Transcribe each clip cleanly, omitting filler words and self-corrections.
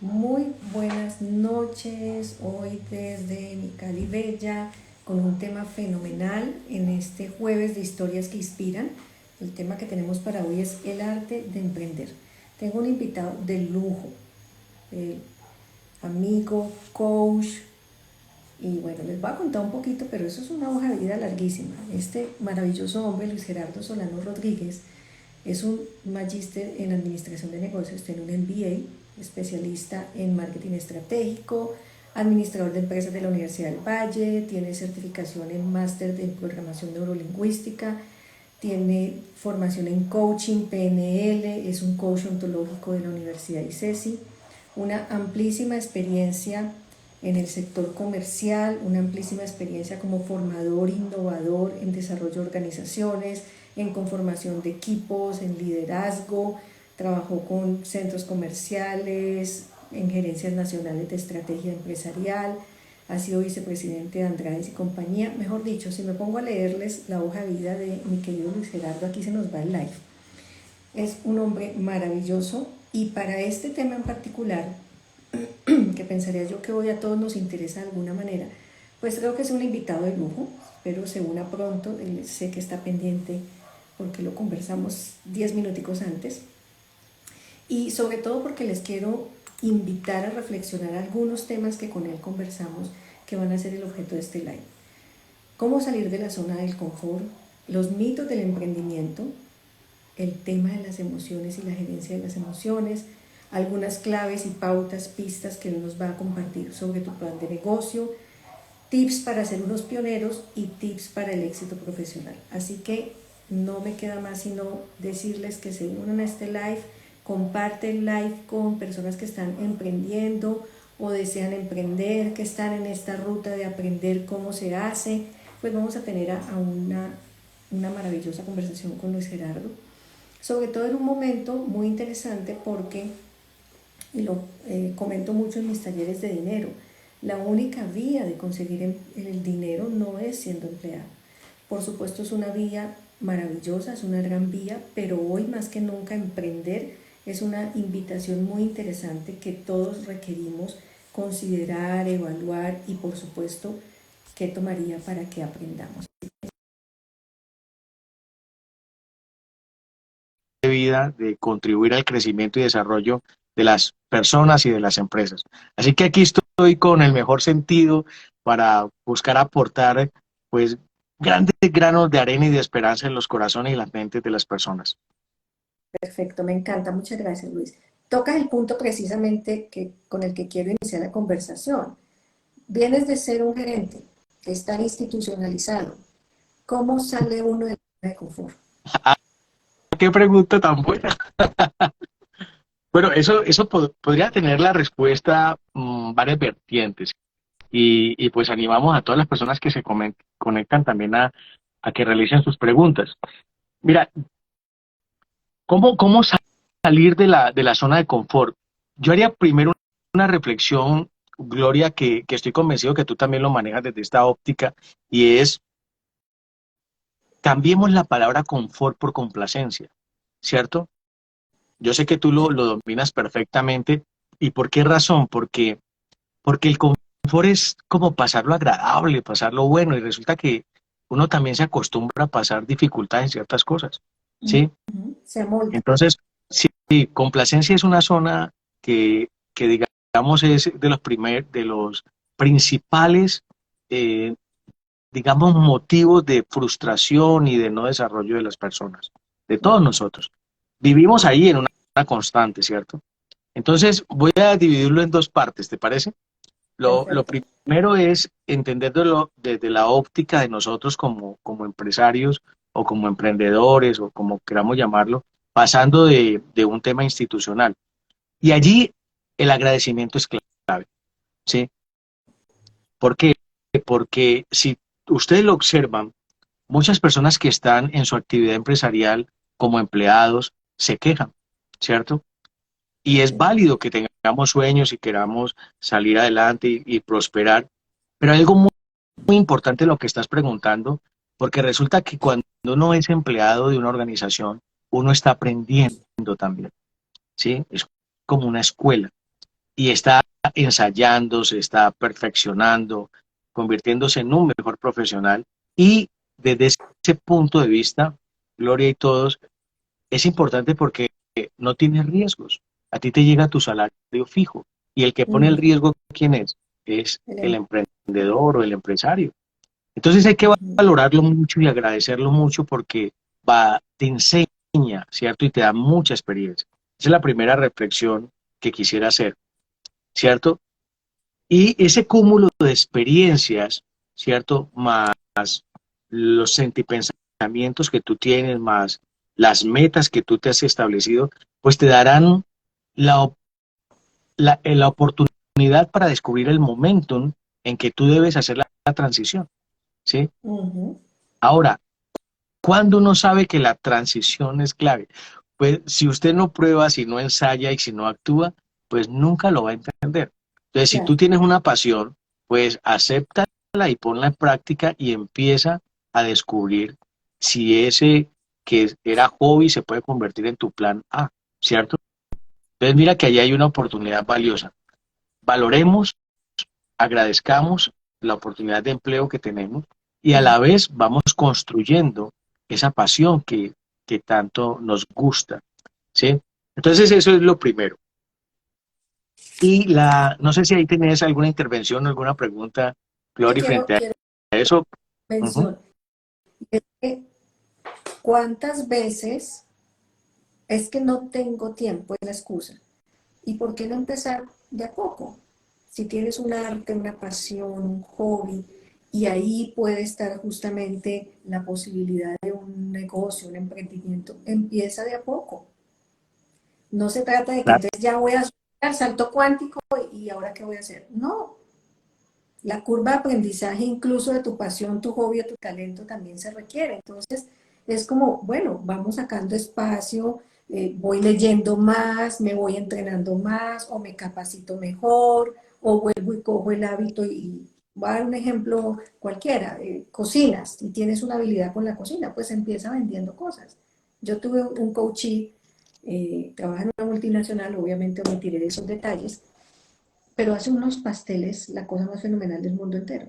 Muy buenas noches, hoy desde mi Cali Bella, con un tema fenomenal en este jueves de historias que inspiran. El tema que tenemos para hoy es el arte de emprender. Tengo un invitado de lujo, eh, amigo, coach, y bueno, les voy a contar un poquito, pero eso es una hoja de vida larguísima. Este maravilloso hombre, Luis Gerardo Solano Rodríguez, es un magíster en administración de negocios, tiene un MBA, especialista en marketing estratégico, administrador de empresas de la Universidad del Valle, tiene certificación en máster de programación neurolingüística, tiene formación en coaching, PNL, es un coach ontológico de la Universidad ICESI, una amplísima experiencia en el sector comercial, una amplísima experiencia como formador, innovador en desarrollo de organizaciones, en conformación de equipos, en liderazgo, trabajó con centros comerciales, en gerencias nacionales de estrategia empresarial, ha sido vicepresidente de Andrade y compañía. Mejor dicho, si me pongo a leerles la hoja de vida de mi querido Luis Gerardo, aquí se nos va el live. Es un hombre maravilloso y para este tema en particular, que pensaría yo que hoy a todos nos interesa de alguna manera, pues creo que es un invitado de lujo, espero se una pronto, él sé que está pendiente porque lo conversamos 10 minuticos antes, y sobre todo porque les quiero invitar a reflexionar algunos temas que con él conversamos que van a ser el objeto de este live. Cómo salir de la zona del confort, los mitos del emprendimiento, el tema de las emociones y la gerencia de las emociones, algunas claves y pautas, pistas que él nos va a compartir sobre tu plan de negocio, tips para ser unos pioneros y tips para el éxito profesional. Así que no me queda más sino decirles que se unan a este live, comparte el live con personas que están emprendiendo o desean emprender, que están en esta ruta de aprender cómo se hace. Pues vamos a tener a una maravillosa conversación con Luis Gerardo, sobre todo en un momento muy interesante porque, y lo comento mucho en mis talleres de dinero, la única vía de conseguir el dinero no es siendo empleado. Por supuesto es una vía maravillosa, es una gran vía, pero hoy más que nunca emprender es una invitación muy interesante que todos requerimos considerar, evaluar y por supuesto qué tomaría para que aprendamos. De vida, de contribuir al crecimiento y desarrollo de las personas y de las empresas. Así que aquí estoy con el mejor sentido para buscar aportar, pues, grandes granos de arena y de esperanza en los corazones y las mentes de las personas. Perfecto, me encanta, muchas gracias Luis. Tocas el punto precisamente con el que quiero iniciar la conversación. Vienes de ser un gerente, de estar institucionalizado. ¿Cómo sale uno de la zona de confort? Qué pregunta tan buena. Bueno, eso podría tener la respuesta, varias vertientes. Y pues animamos a todas las personas que se conectan también a que realicen sus preguntas. Mira, ¿cómo salir de la zona de confort? Yo haría primero una reflexión, Gloria, que estoy convencido que tú también lo manejas desde esta óptica, y es, cambiemos la palabra confort por complacencia, ¿cierto? Yo sé que tú lo dominas perfectamente. ¿Y por qué razón? Porque el confort es como pasar lo agradable, pasar lo bueno, y resulta que uno también se acostumbra a pasar dificultades en ciertas cosas, ¿sí? Se amolda. Entonces, sí, complacencia es una zona que digamos es de los principales, eh, digamos, motivos de frustración y de no desarrollo de las personas, de todos nosotros. Vivimos ahí en una constante, ¿cierto? Entonces, voy a dividirlo en dos partes, ¿te parece? Lo Perfecto. primero es entenderlo desde la óptica de nosotros como empresarios o como emprendedores o como queramos llamarlo, pasando de un tema institucional. Y allí el agradecimiento es clave, ¿sí? ¿Por qué? Porque si ustedes lo observan, muchas personas que están en su actividad empresarial como empleados se quejan, ¿cierto? Y es Sí. válido que tengamos sueños y queramos salir adelante y prosperar, pero hay algo muy importante lo que estás preguntando, porque resulta que cuando uno es empleado de una organización, uno está aprendiendo también, ¿sí? Es como una escuela. y está ensayando, se está perfeccionando, convirtiéndose en un mejor profesional. Y desde ese punto de vista, Gloria y todos, es importante porque no tienes riesgos. A ti te llega tu salario fijo y el que pone el Ujú. riesgo, ¿quién es? Es El el em- emprendedor o el empresario. Entonces hay que Ujú. valorarlo mucho y agradecerlo mucho porque te enseña, ¿cierto? Y te da mucha experiencia. Esa es la primera reflexión que quisiera hacer, ¿cierto? Y ese cúmulo de experiencias, ¿cierto? Más los sentipensamientos que tú tienes, más las metas que tú te has establecido, pues te darán la, la oportunidad para descubrir el momentum en que tú debes hacer la transición, ¿sí? Ujú. Ahora, ¿cuándo uno sabe que la transición es clave? Pues si usted no prueba, si no ensaya y si no actúa, pues nunca lo va a entender. Entonces, si tú Claro. tienes una pasión, pues acéptala y ponla en práctica y empieza a descubrir si ese que era hobby se puede convertir en tu plan A, ¿cierto? Entonces, mira que allí hay una oportunidad valiosa. Valoremos, agradezcamos la oportunidad de empleo que tenemos y a Mm. la vez vamos construyendo esa pasión que tanto nos gusta, ¿sí? Entonces eso es lo primero. Y no sé si ahí tenés alguna intervención o alguna pregunta, Sí, Glory, quiero, frente a quiero eso. Ujú. mencionar. Es que ¿cuántas veces es que no tengo tiempo? Es la excusa. ¿Y por qué no empezar de a poco? Si tienes un arte, una pasión, un hobby, y ahí puede estar justamente la posibilidad de un negocio, un emprendimiento, empieza de a poco. No se trata de que Claro. entonces ya voy a dar salto cuántico y ahora qué voy a hacer. No, la curva de aprendizaje incluso de tu pasión, tu hobby o tu talento también se requiere. Entonces es como, bueno, vamos sacando espacio, voy leyendo más, me voy entrenando más o me capacito mejor o vuelvo y cojo el hábito y voy a dar un ejemplo cualquiera, cocinas y tienes una habilidad con la cocina, pues empieza vendiendo cosas. Yo tuve un coachee, trabaja en una multinacional, obviamente omitiré esos detalles, pero hace unos pasteles, la cosa más fenomenal del mundo entero.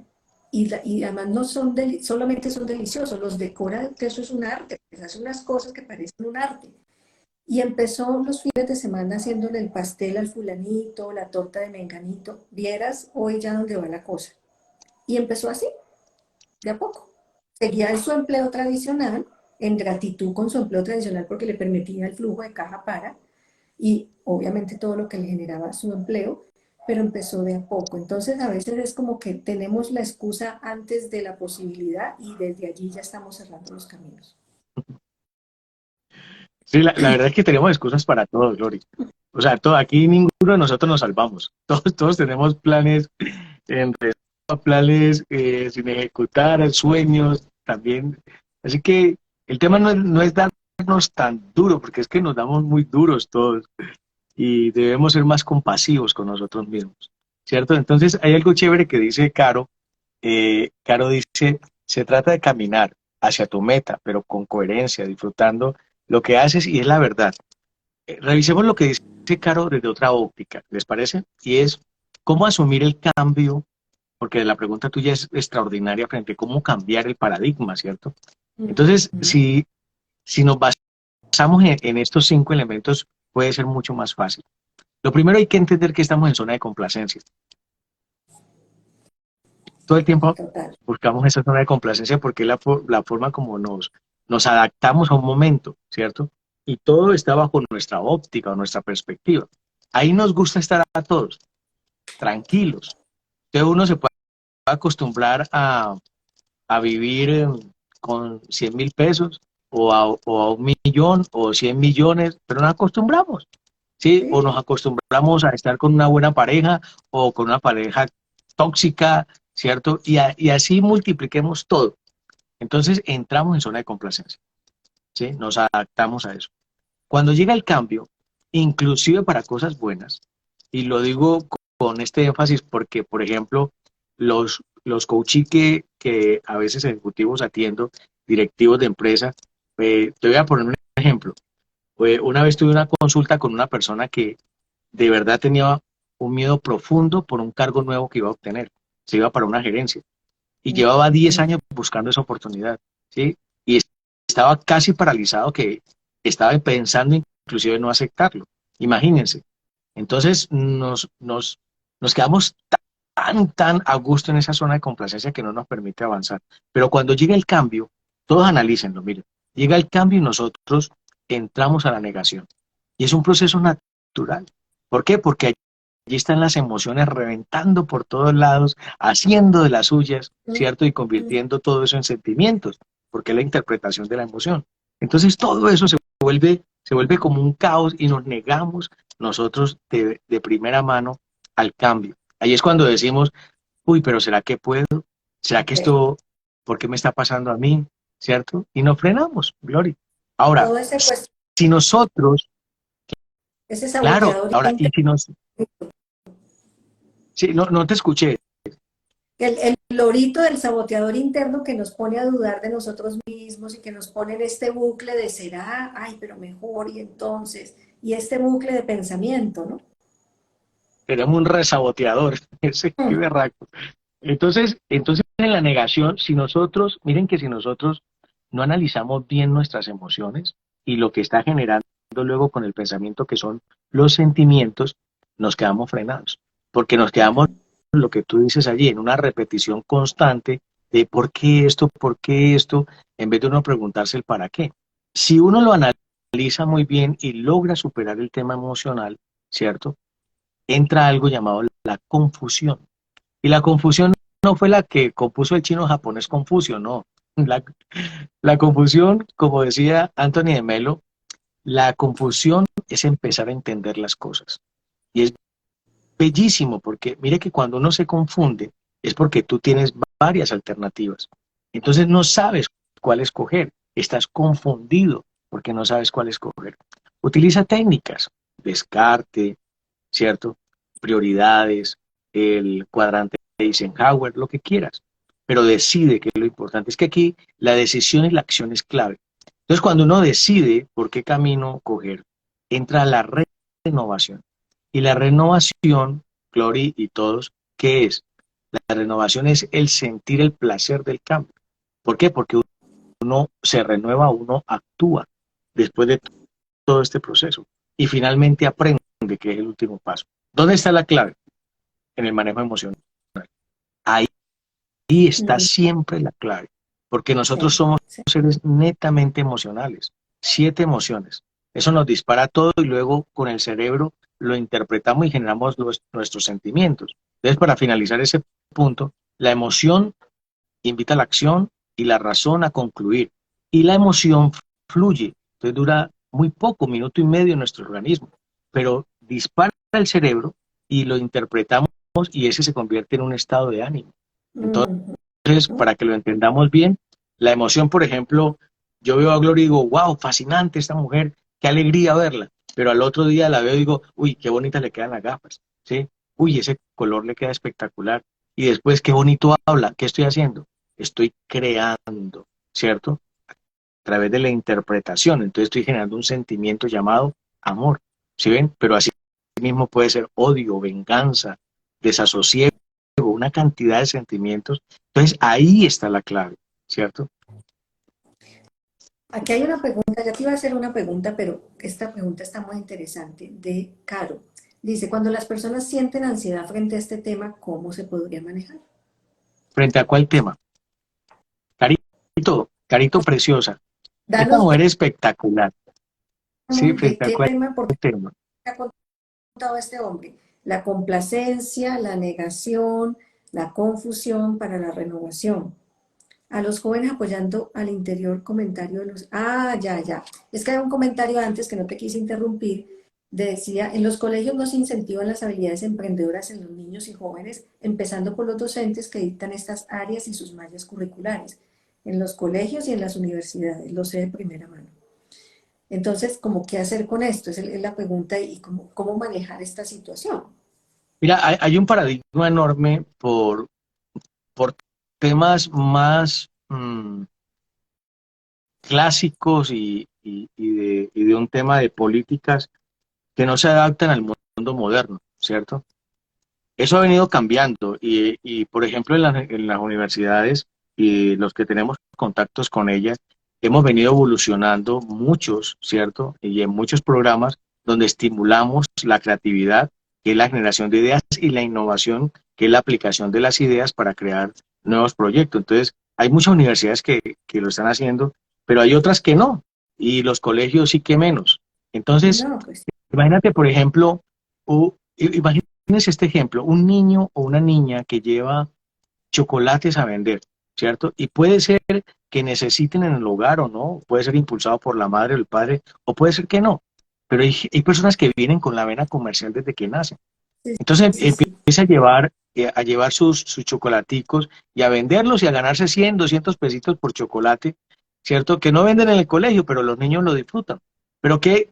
Y además no son solamente son deliciosos, los decora, que eso es un arte, pues hace unas cosas que parecen un arte. Y empezó los fines de semana haciéndole el pastel al fulanito, la torta de menganito, vieras hoy ya dónde va la cosa. Y empezó así, de a poco. Seguía en su empleo tradicional, en gratitud con su empleo tradicional porque le permitía el flujo de caja para, y obviamente todo lo que le generaba su empleo, pero empezó de a poco. Entonces a veces es como que tenemos la excusa antes de la posibilidad y desde allí ya estamos cerrando los caminos. Sí, la verdad es que tenemos excusas para todo, Glory. O sea, todo, aquí ninguno de nosotros nos salvamos. Todos tenemos planes en planes sin ejecutar, sueños también. Así que el tema no es darnos tan duro, porque es que nos damos muy duros todos y debemos ser más compasivos con nosotros mismos, ¿cierto? Entonces hay algo chévere que dice Caro. Caro dice, se trata de caminar hacia tu meta, pero con coherencia, disfrutando lo que haces y es la verdad. Revisemos lo que dice Caro desde otra óptica, ¿les parece? Y es cómo asumir el cambio, porque la pregunta tuya es extraordinaria frente a cómo cambiar el paradigma, ¿cierto? Entonces, Ujú. si nos basamos en estos 5 elementos, puede ser mucho más fácil. Lo primero hay que entender que estamos en zona de complacencia. Todo el tiempo Total. buscamos esa zona de complacencia porque es la forma como nos adaptamos a un momento, ¿cierto? Y todo está bajo nuestra óptica o nuestra perspectiva. Ahí nos gusta estar a todos, tranquilos. Entonces uno se puede acostumbrar a vivir con 100.000 pesos o a 1 millón o 100 millones, pero nos acostumbramos, ¿sí? O nos Sí. acostumbramos a estar con una buena pareja o con una pareja tóxica, ¿cierto? Y así multipliquemos todo. Entonces entramos en zona de complacencia, ¿sí? Nos adaptamos a eso. Cuando llega el cambio, inclusive para cosas buenas, y lo digo con este énfasis porque, por ejemplo, los coaches que a veces ejecutivos atiendo, directivos de empresa, te voy a poner un ejemplo. Una vez tuve una consulta con una persona que de verdad tenía un miedo profundo por un cargo nuevo que iba a obtener. Se iba para una gerencia. Y llevaba 10 años buscando esa oportunidad, ¿sí? Y estaba casi paralizado, que estaba pensando inclusive en no aceptarlo. Imagínense. Entonces nos quedamos tan a gusto en esa zona de complacencia que no nos permite avanzar. Pero cuando llega el cambio, todos analícenlo, miren, llega el cambio y nosotros entramos a la negación. Y es un proceso natural. ¿Por qué? Porque allí están las emociones reventando por todos lados, haciendo de las suyas, ¿cierto? Y convirtiendo todo eso en sentimientos, porque es la interpretación de la emoción. Entonces todo eso se vuelve como un caos y nos negamos nosotros de primera mano al cambio. Ahí es cuando decimos, uy, pero ¿será que puedo? ¿Será que Ok. esto, por qué me está pasando a mí? ¿Cierto? Y nos frenamos, Gloria. Ahora, Todo ese, si nosotros, ese claro, saboteador ahora, y interno, si nos, sí, no te escuché, el lorito del saboteador interno que nos pone a dudar de nosotros mismos y que nos pone en este bucle de será, ay, pero mejor y entonces, y este bucle de pensamiento, ¿no? tenemos un resaboteador, ese qué Mm. berraco. Entonces en la negación, si nosotros, miren que si nosotros no analizamos bien nuestras emociones y lo que está generando luego con el pensamiento, que son los sentimientos, nos quedamos frenados, porque nos quedamos, lo que tú dices allí, en una repetición constante de por qué esto, en vez de uno preguntarse el para qué. Si uno lo analiza muy bien y logra superar el tema emocional, ¿cierto? Entra algo llamado la confusión. Y la confusión no fue la que compuso el chino japonés Confucio, no. La confusión, como decía Anthony de Melo, la confusión es empezar a entender las cosas. Y es bellísimo porque mire que cuando uno se confunde es porque tú tienes varias alternativas. Entonces no sabes cuál escoger. Estás confundido porque no sabes cuál escoger. Utiliza técnicas, descarte, ¿cierto? Prioridades, el cuadrante de Eisenhower, lo que quieras, pero decide, que es lo importante. Es que aquí la decisión y la acción es clave. Entonces, cuando uno decide por qué camino coger, entra la renovación. Y la renovación, Glory y todos, ¿qué es? La renovación es el sentir el placer del cambio. ¿Por qué? Porque uno se renueva, uno actúa después de todo este proceso y finalmente aprende, que es el último paso. ¿Dónde está la clave? En el manejo emocional. Ahí está Mm, siempre la clave, porque nosotros sí, somos sí. seres netamente emocionales, 7 emociones. Eso nos dispara todo y luego con el cerebro lo interpretamos y generamos nuestros sentimientos. Entonces, para finalizar ese punto, la emoción invita a la acción y la razón a concluir. Y la emoción fluye, entonces dura muy poco, minuto y medio en nuestro organismo, pero dispara el cerebro y lo interpretamos y ese se convierte en un estado de ánimo. Mm, Entonces, para que lo entendamos bien, la emoción, por ejemplo, yo veo a Gloria y digo, wow, fascinante esta mujer, qué alegría verla, pero al otro día la veo y digo, uy, qué bonita le quedan las gafas, ¿sí? Uy, ese color le queda espectacular. Y después, qué bonito habla, ¿qué estoy haciendo? Estoy creando, ¿cierto? A través de la interpretación, entonces estoy generando un sentimiento llamado amor, ¿sí ven? Pero así mismo puede ser odio, venganza, desasosiego, una cantidad de sentimientos. Entonces ahí está la clave, ¿cierto? aquí hay una pregunta, ya te iba a hacer una pregunta, pero esta pregunta está muy interesante, de Caro. Dice, cuando las personas sienten ansiedad frente a este tema, ¿cómo se podría manejar? ¿Frente a cuál tema? Carito preciosa. Esta Danos mujer es espectacular, ¿sí? de ¿Frente a qué cuál tema, porque tema? ha contado este hombre. La complacencia, la negación, la confusión para la renovación. A los jóvenes apoyando al interior comentario de los... Ah, ya, ya. Es que hay un comentario antes que no te quise interrumpir. Decía, en los colegios no se incentivan las habilidades emprendedoras en los niños y jóvenes, empezando por los docentes que dictan estas áreas y sus mallas curriculares, en los colegios y en las universidades, lo sé de primera mano. Entonces, ¿cómo qué hacer con esto? Es la pregunta y cómo manejar esta situación. Mira, hay un paradigma enorme por temas más clásicos y de un tema de políticas que no se adaptan al mundo moderno, ¿cierto? Eso ha venido cambiando y por ejemplo, en las universidades y los que tenemos contactos con ellas, hemos venido evolucionando muchos, ¿cierto? Y en muchos programas donde estimulamos la creatividad, que es la generación de ideas, y la innovación, que es la aplicación de las ideas para crear nuevos proyectos. Entonces, hay muchas universidades que lo están haciendo, pero hay otras que no, y los colegios sí que menos. Entonces, No, pues imagínate, por ejemplo, imagínense este ejemplo, un niño o una niña que lleva chocolates a vender, ¿cierto? Y puede ser que necesiten en el hogar o no, puede ser impulsado por la madre o el padre, o puede ser que no, pero hay personas que vienen con la vena comercial desde que nacen. sí, Entonces sí, sí. empieza a llevar sus chocolaticos y a venderlos y a ganarse 100, 200 pesitos por chocolate, ¿cierto? Que no venden en el colegio, pero los niños lo disfrutan. Pero ¿qué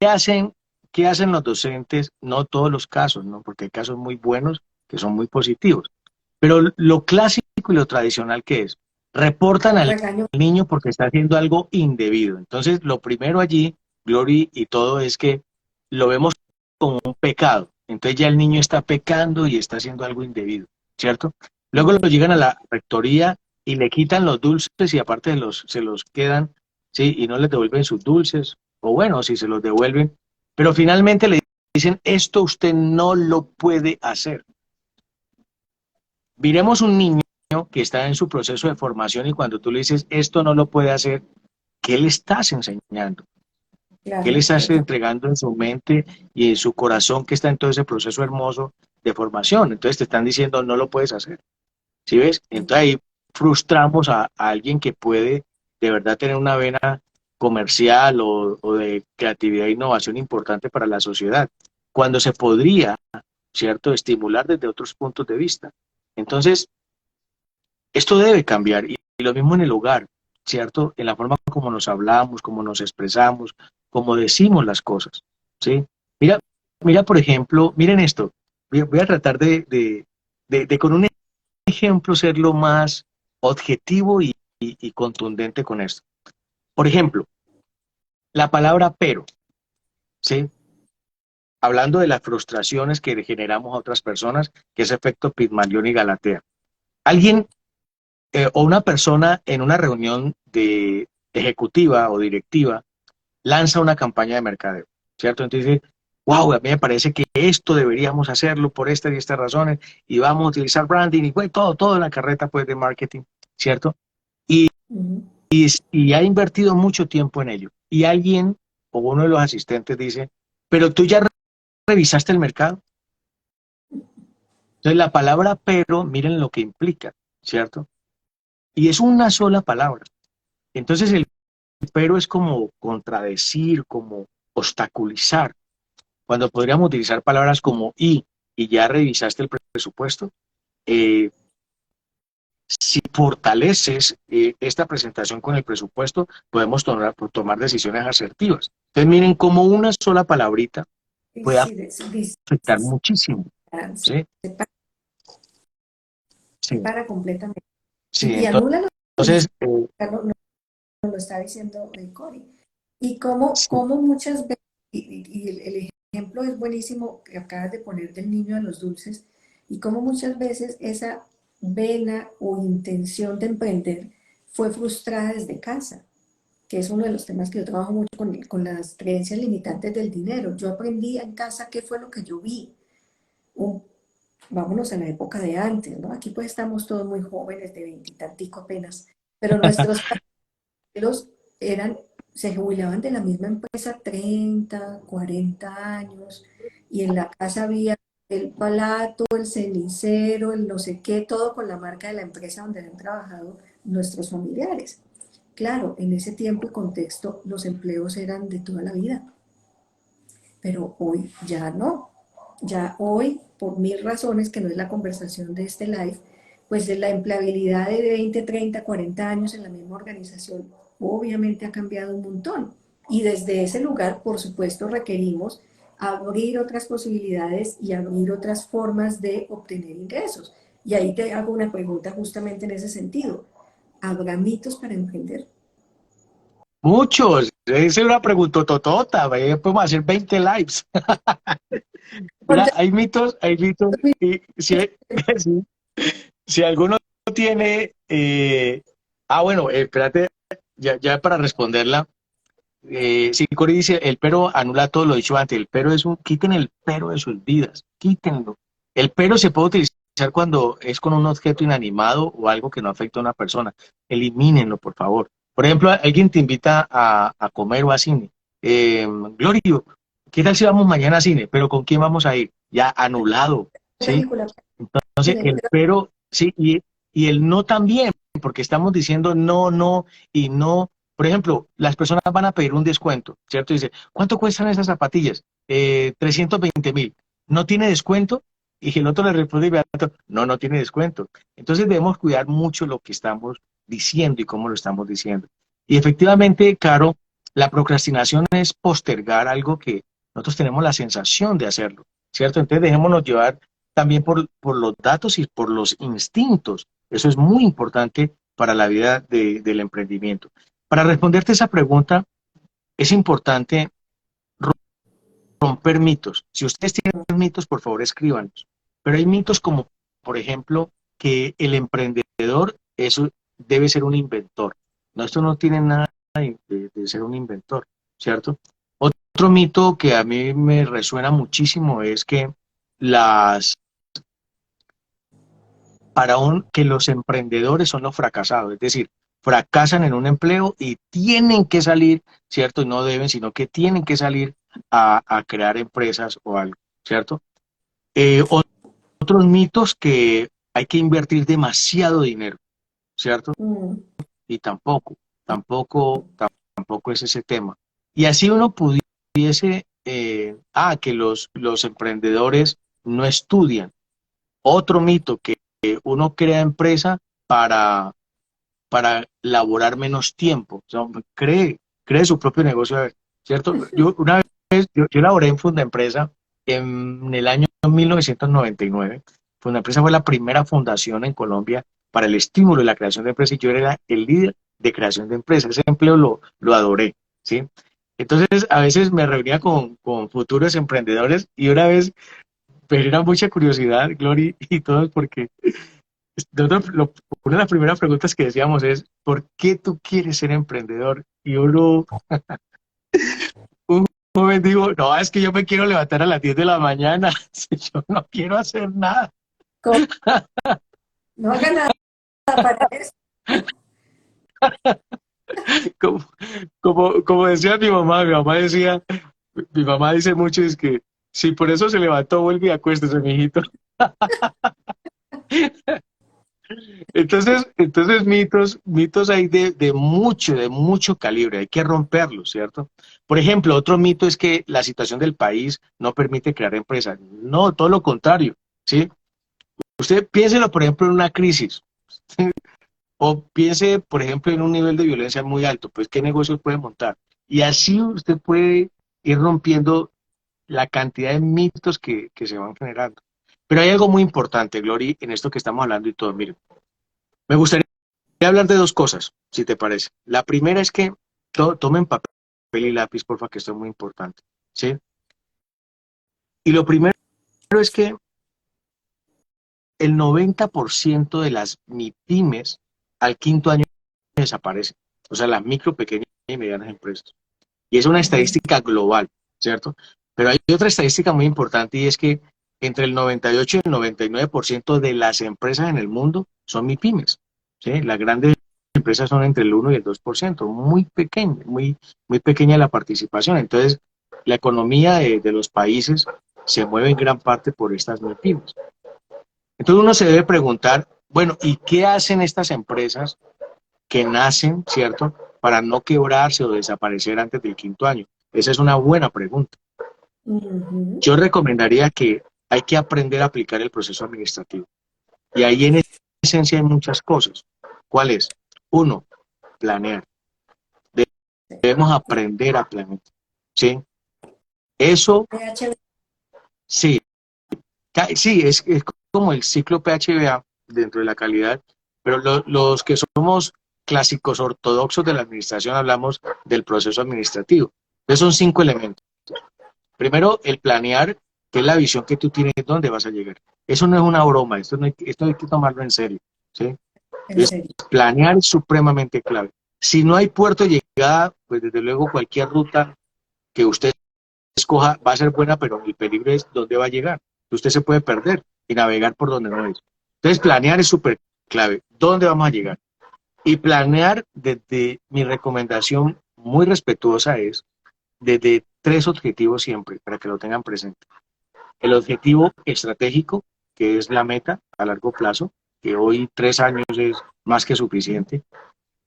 hacen, qué hacen los docentes? No todos los casos, ¿no? Porque hay casos muy buenos que son muy positivos. Pero lo clásico y lo tradicional que es, reportan al Regaño. niño porque está haciendo algo indebido. Entonces, lo primero allí, Glory y todo, es que lo vemos como un pecado. Entonces ya el niño está pecando y está haciendo algo indebido, ¿cierto? Luego lo llegan a la rectoría y le quitan los dulces y aparte se los quedan, ¿sí? Y no les devuelven sus dulces, o bueno, si se los devuelven, pero finalmente le dicen, esto usted no lo puede hacer. Miremos un niño que está en su proceso de formación y cuando tú le dices, esto no lo puede hacer, ¿qué le estás enseñando? ¿Qué le Claro, estás entregando en su mente y en su corazón que está en todo ese proceso hermoso de formación? Entonces te están diciendo, no lo puedes hacer. ¿Sí ves? Entonces ahí frustramos a alguien que puede de verdad tener una vena comercial o de creatividad e innovación importante para la sociedad, cuando se podría, ¿cierto?, estimular desde otros puntos de vista. Entonces, esto debe cambiar y lo mismo en el hogar, ¿cierto? En la forma como nos hablamos, como nos expresamos, como decimos las cosas, ¿sí? Mira, mira por ejemplo, miren esto, voy a tratar de con un ejemplo ser lo más objetivo y contundente con esto. Por ejemplo, la palabra pero, ¿sí? Hablando de las frustraciones que le generamos a otras personas, que es efecto Pigmalión y Galatea. Alguien o una persona en una reunión de ejecutiva o directiva lanza una campaña de mercadeo, ¿cierto? Entonces dice, wow, a mí me parece que esto deberíamos hacerlo por estas y estas razones y vamos a utilizar branding y pues, todo en la carreta pues, de marketing, ¿cierto? Y, ujú. y ha invertido mucho tiempo en ello. Y alguien o uno de los asistentes dice, pero tú ya revisaste el mercado. Entonces la palabra pero, miren lo que implica, ¿cierto? Y es una sola palabra. Entonces el pero es como contradecir, como obstaculizar, cuando podríamos utilizar palabras como y ya revisaste el presupuesto. Eh, si fortaleces esta presentación con el presupuesto, podemos tomar decisiones asertivas. Entonces miren cómo una sola palabrita Sí, puede sí, afectar muchísimo. se ¿Sí? separa, Sí, separa completamente. sí. Y anula lo que dice, Entonces, Carlos, lo está diciendo Cori. Y cómo muchas veces, y el ejemplo es buenísimo que acabas de poner del niño a los dulces, y cómo muchas veces esa vena o intención de emprender fue frustrada desde casa, que es uno de los temas que yo trabajo mucho con las creencias limitantes del dinero. Yo aprendí en casa qué fue lo que yo vi. Un, vámonos a la época de antes, ¿no? Aquí pues estamos todos muy jóvenes, de veintitantico apenas, pero nuestros los eran, se jubilaban de la misma empresa 30 40 años y en la casa había el palato, el cenicero, el no sé qué, todo con la marca de la empresa donde habían trabajado nuestros familiares. Claro, en ese tiempo y contexto los empleos eran de toda la vida, pero hoy ya no. Ya hoy, por mil razones, que no es la conversación de este live, pues de la empleabilidad de 20 30 40 años en la misma organización obviamente ha cambiado un montón. Y desde ese lugar, por supuesto, requerimos abrir otras posibilidades y abrir otras formas de obtener ingresos. Y ahí te hago una pregunta justamente en ese sentido. ¿Habrá mitos para emprender? muchos. Esa es una pregunta totota. Podemos hacer 20 lives. Ya, hay mitos, y si, si, si alguno tiene, bueno, espérate, ya para responderla, sí, Cori dice, el pero anula todo lo dicho antes, el pero quiten el pero de sus vidas, quítenlo. El pero se puede utilizar cuando es con un objeto inanimado o algo que no afecta a una persona, elimínenlo, por favor. Por ejemplo, alguien te invita a comer o a cine. Glorio, ¿qué tal si vamos mañana a cine? ¿Pero con quién vamos a ir? Ya anulado, ¿sí? película. Entonces, el pero, sí, y el no también, porque estamos diciendo no, no y no. Por ejemplo, las personas van a pedir un descuento, ¿cierto? Dice, ¿cuánto cuestan esas zapatillas? 320.000. ¿No tiene descuento? Y el otro le responde inmediato, no, no tiene descuento. Entonces debemos cuidar mucho lo que estamos diciendo y cómo lo estamos diciendo. Y efectivamente, Caro, la procrastinación es postergar algo que nosotros tenemos la sensación de hacerlo, ¿cierto? Entonces dejémonos llevar también por los datos y por los instintos. Eso es muy importante para la vida del emprendimiento. Para responderte esa pregunta, es importante romper mitos. Si ustedes tienen mitos, por favor, escríbanos. Pero hay mitos como, por ejemplo, que el emprendedor eso debe ser un inventor. No, esto no tiene nada de ser un inventor, ¿cierto? Otro mito que a mí me resuena muchísimo es que las que los emprendedores son los fracasados, es decir, fracasan en un empleo y tienen que salir, ¿cierto? Y no deben, sino que tienen que salir a crear empresas o algo, ¿cierto? Eh, Otros mitos que hay que invertir demasiado dinero, ¿cierto? Mm, Y tampoco es ese tema. Y así uno pudiese, que los emprendedores no estudian. Otro mito que uno crea empresa para, para laborar menos tiempo. O sea, cree su propio negocio, ¿cierto? Yo una vez, yo laboré en Fundaempresa en el año 1999. Fundaempresa fue la primera fundación en Colombia para el estímulo y la creación de empresas y yo era el líder de creación de empresas. Ese empleo lo adoré, ¿sí? Entonces, a veces me reunía con futuros emprendedores y una vez me era mucha curiosidad, Glory, y todos, porque una de las primeras preguntas que decíamos es, ¿por qué tú quieres ser emprendedor? Y un joven dijo, no, es que yo me quiero levantar a las 10 de la mañana, yo no quiero hacer nada. ¿cómo? No haga nada para eso. Como, como decía mi mamá decía, mi mamá dice mucho, es que si por eso se levantó, vuelve y acuéstese, mijito. Entonces mitos hay de mucho calibre, hay que romperlos, ¿cierto? Por ejemplo, otro mito es que la situación del país no permite crear empresas. No, todo lo contrario, ¿sí? Usted piénselo, por ejemplo, en una crisis, o piense, por ejemplo, en un nivel de violencia muy alto, pues, ¿qué negocios puede montar? Y así usted puede ir rompiendo la cantidad de mitos que se van generando. Pero hay algo muy importante, Glory, en esto que estamos hablando y todo. Mire, me gustaría hablar de dos cosas, si te parece. La primera es que tomen papel y lápiz, porfa, que esto es muy importante, ¿sí? Y lo primero es que el 90% de las MIPIMES al quinto año desaparecen. O sea, las micro, pequeñas y medianas empresas. Y es una Mm, estadística global, ¿cierto? Pero hay otra estadística muy importante y es que entre el 98 y el 99% de las empresas en el mundo son MIPIMES, ¿sí? Las grandes empresas son entre el 1 y el 2%, muy pequeña, muy pequeña la participación. Entonces, la economía de los países se mueve en gran parte por estas MIPIMES. Entonces uno se debe preguntar, bueno, ¿y qué hacen estas empresas que nacen, ¿cierto?, para no quebrarse o desaparecer antes del quinto año? Esa es una buena pregunta. ujú. Yo recomendaría que hay que aprender a aplicar el proceso administrativo. Y ahí en esencia hay muchas cosas. ¿Cuál es? Uno, planear. Debemos aprender a planear. ¿Sí? Eso, PHB. sí, sí, es como el ciclo PHBA dentro de la calidad, pero los que somos clásicos ortodoxos de la administración hablamos del proceso administrativo. Entonces son 5 elementos. Primero, el planear, que es la visión que tú tienes, dónde vas a llegar. Eso no es una broma, esto hay que tomarlo en serio, ¿sí? En Entonces, serio. planear es supremamente clave. Si no hay puerto de llegada, pues desde luego cualquier ruta que usted escoja va a ser buena, pero el peligro es dónde va a llegar. Usted se puede perder y navegar por donde no es. Entonces, planear es súper clave. ¿Dónde vamos a llegar? Y planear desde mi recomendación muy respetuosa es desde tres objetivos siempre, para que lo tengan presente. El objetivo estratégico, que es la meta a largo plazo, que hoy 3 años es más que suficiente,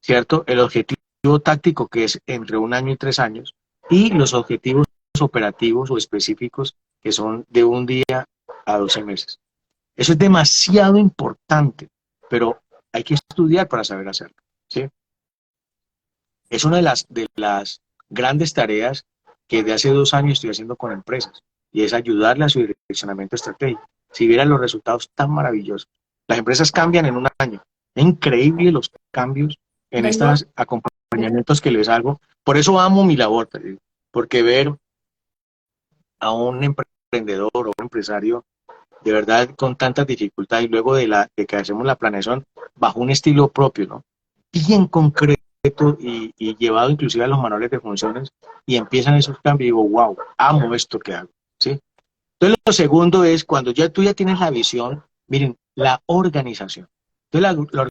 ¿cierto? El objetivo táctico, que es entre 1 año y 3 años, y los objetivos operativos o específicos, que son de 1 día a 12 meses. Eso es demasiado importante, pero hay que estudiar para saber hacerlo, ¿sí? Es una de las grandes tareas que de hace 2 años estoy haciendo con empresas, y es ayudarle a su direccionamiento estratégico. Si vieran los resultados tan maravillosos, las empresas cambian en 1 año. Es increíble los cambios en Vengo, estos acompañamientos que les hago. Por eso amo mi labor, porque ver a un emprendedor o un empresario de verdad con tantas dificultades y luego de que hacemos la planeación bajo un estilo propio, ¿no? Bien concreto y llevado inclusive a los manuales de funciones, y empiezan esos cambios y digo, wow, amo esto que hago, ¿sí? Entonces lo segundo es cuando ya tú ya tienes la visión, miren, la organización. Entonces la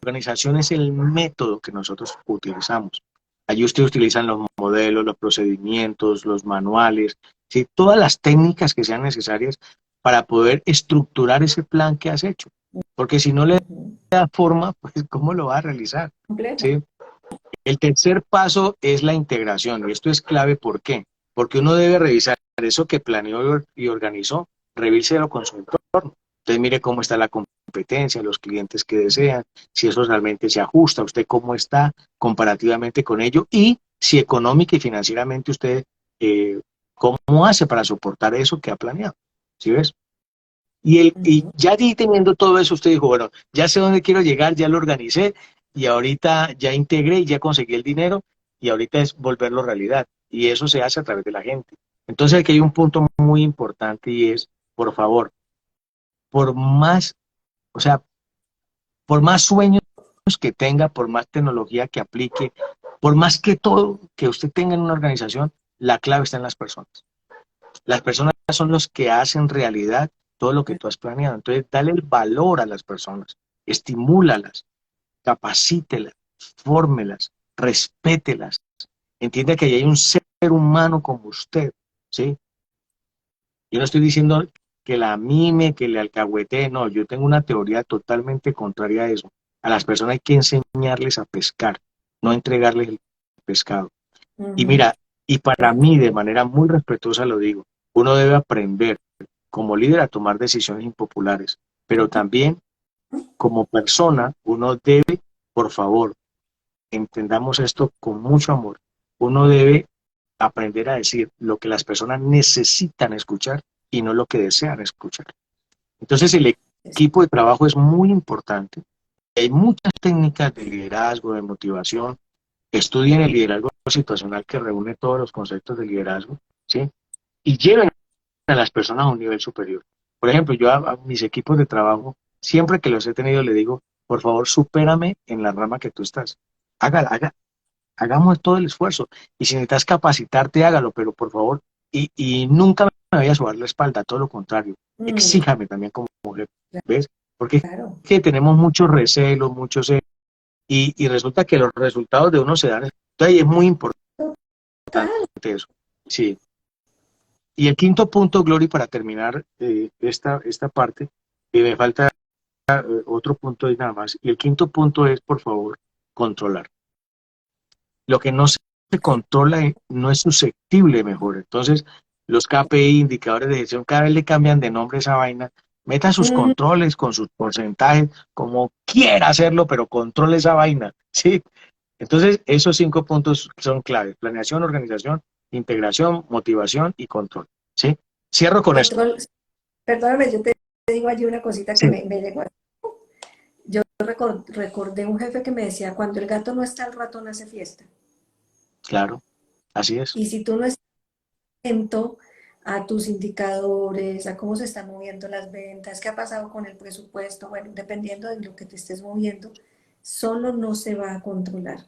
organización es el método que nosotros utilizamos. Allí ustedes utilizan los modelos, los procedimientos, los manuales, ¿sí? Todas las técnicas que sean necesarias para poder estructurar ese plan que has hecho. Porque si no le ujú, da forma, pues ¿cómo lo va a realizar? complejo. ¿Sí? El tercer paso es la integración, y esto es clave. ¿Por qué? Porque uno debe revisar eso que planeó y organizó, revíselo con su entorno. Entonces mire cómo está la competencia, los clientes que desean, si eso realmente se ajusta, usted cómo está comparativamente con ello, y si económica y financieramente usted, cómo hace para soportar eso que ha planeado. ¿Sí ves? Y Ujú. ya teniendo todo eso, usted dijo, bueno, ya sé dónde quiero llegar, ya lo organicé, y ahorita ya integré y ya conseguí el dinero, y ahorita es volverlo realidad. Y eso se hace a través de la gente. Entonces aquí hay un punto muy importante, y es, por favor, por más, o sea, por más sueños que tenga, por más tecnología que aplique, por más que todo que usted tenga en una organización, la clave está en las personas. Las personas son los que hacen realidad todo lo que tú has planeado. Entonces, dale el valor a las personas, estimúlalas, capacítelas, fórmelas, respételas. Entienda que ahí hay un ser humano como usted, ¿sí? Yo no estoy diciendo que la mime, que le alcahuetee, no, yo tengo una teoría totalmente contraria a eso. A las personas hay que enseñarles a pescar, no entregarles el pescado. Y Ujú. mira, y para mí, de manera muy respetuosa lo digo, uno debe aprender como líder a tomar decisiones impopulares, pero también como persona, uno debe, por favor, entendamos esto con mucho amor, uno debe aprender a decir lo que las personas necesitan escuchar y no lo que desean escuchar. Entonces el equipo de trabajo es muy importante. Hay muchas técnicas de liderazgo, de motivación. Estudien el liderazgo situacional, que reúne todos los conceptos de liderazgo, ¿sí? Y lleven a las personas a un nivel superior. Por ejemplo, yo a mis equipos de trabajo, siempre que los he tenido, le digo, por favor, supérame en la rama que tú estás. Hagamos todo el esfuerzo. Y si necesitas capacitarte, hágalo, pero por favor, y nunca me vayas a subir la espalda, todo lo contrario. Mm, Exíjame también como mujer, ¿ves? Porque es claro, que tenemos muchos recelos, y resulta que los resultados de uno se dan. Entonces, es muy importante total. eso. Sí. Y el quinto punto, Glory, para terminar esta parte, me falta otro punto y nada más. Y el quinto punto es, por favor, controlar. Lo que no se controla no es susceptible de mejora. Entonces, los KPI, indicadores de gestión, cada vez le cambian de nombre a esa vaina. Meta sus Mm, controles con sus porcentajes, como quiera hacerlo, pero controle esa vaina, ¿sí? Entonces, esos 5 puntos son claves: planeación, organización, integración, motivación y control, ¿sí? Cierro con esto. control, perdóname, yo te digo allí una cosita que Sí, me llegó. Yo recordé un jefe que me decía, cuando el gato no está, el ratón hace fiesta. claro, así es. Y si tú no estás atento a tus indicadores, a cómo se están moviendo las ventas, qué ha pasado con el presupuesto, bueno, dependiendo de lo que te estés moviendo, solo no se va a controlar.